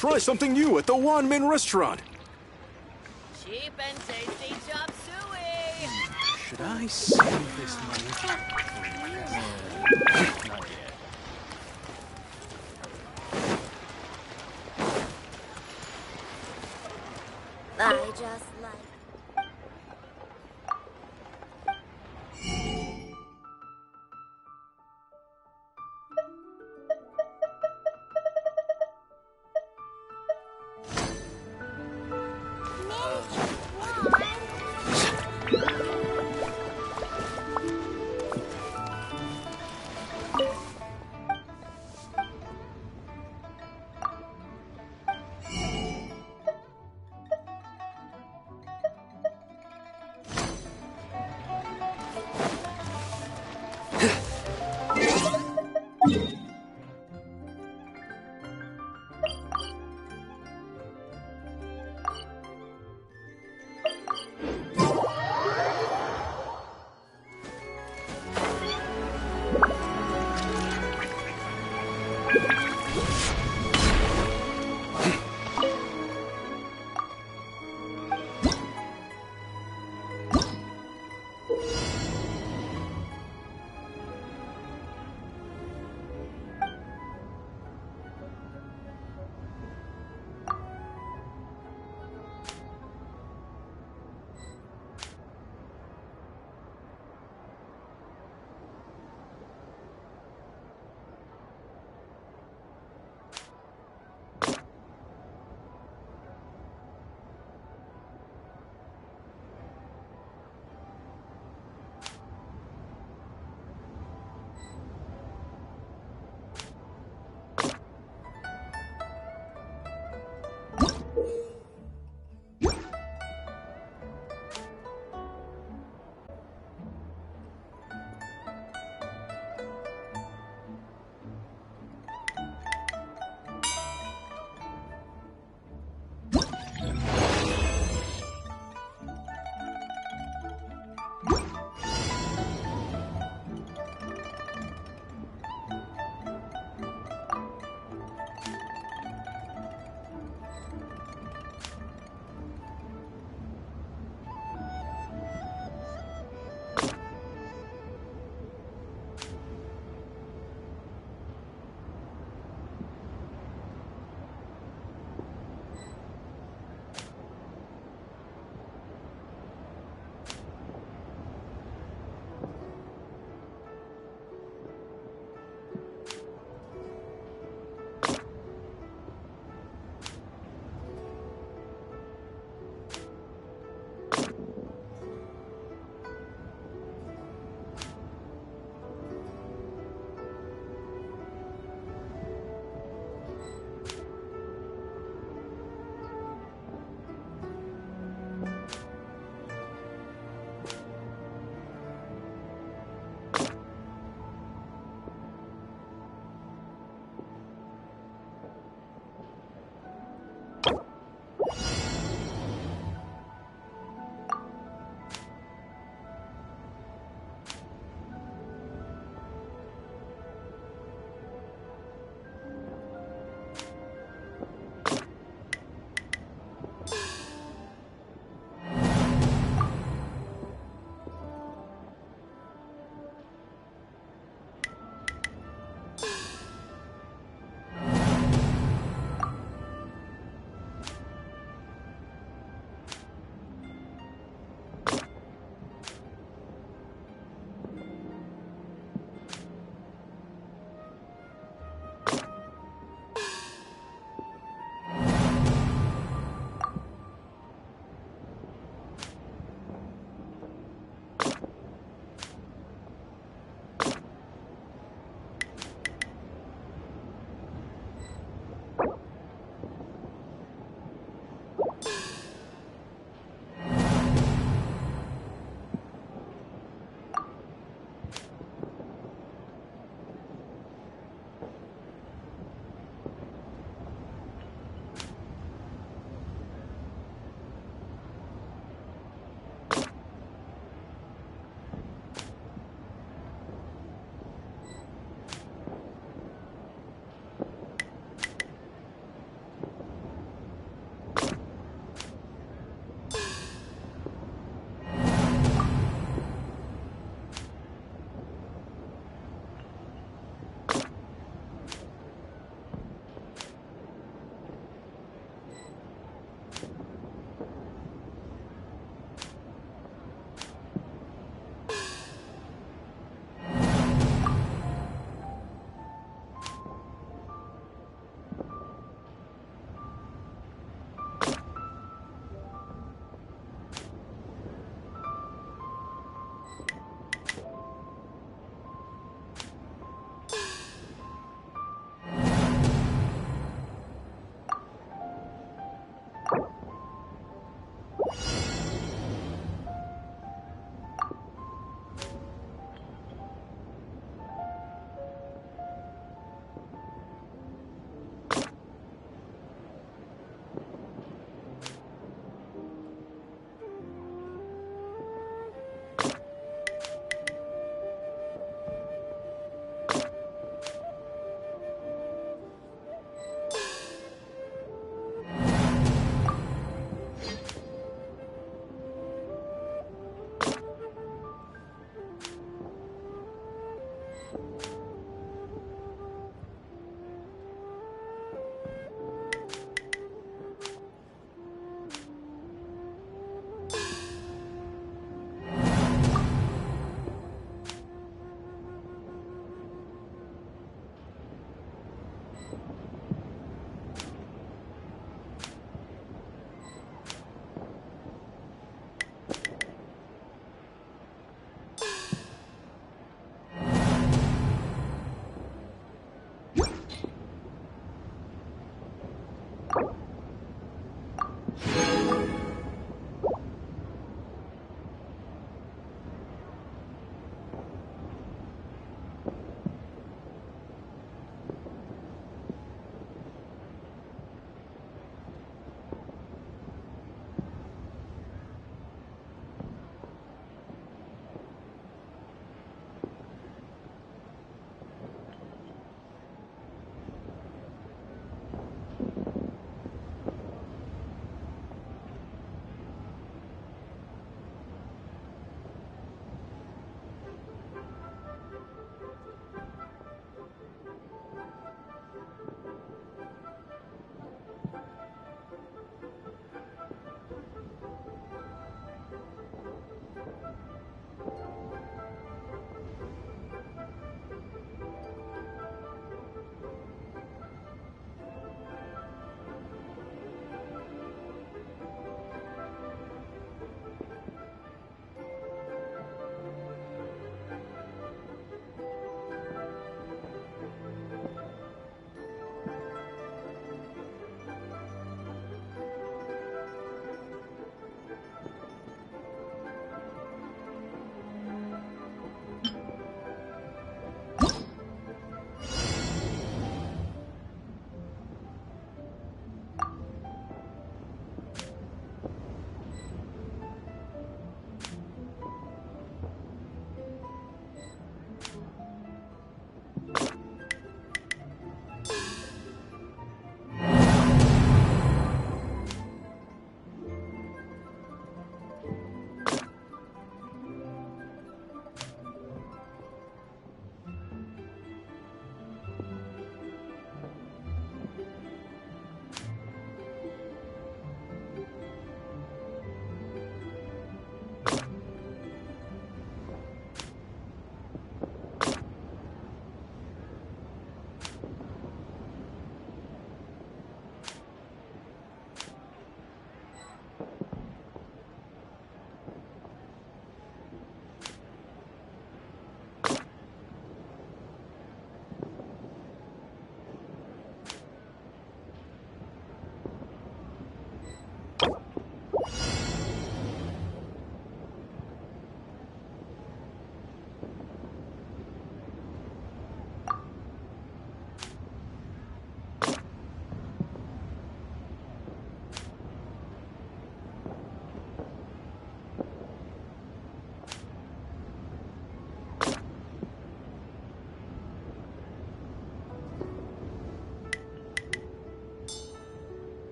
Try something new at the Wanmin restaurant. Cheap and tasty chop suey. Should I save this money? I just like...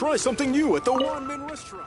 Try something new at the Wanmin restaurant.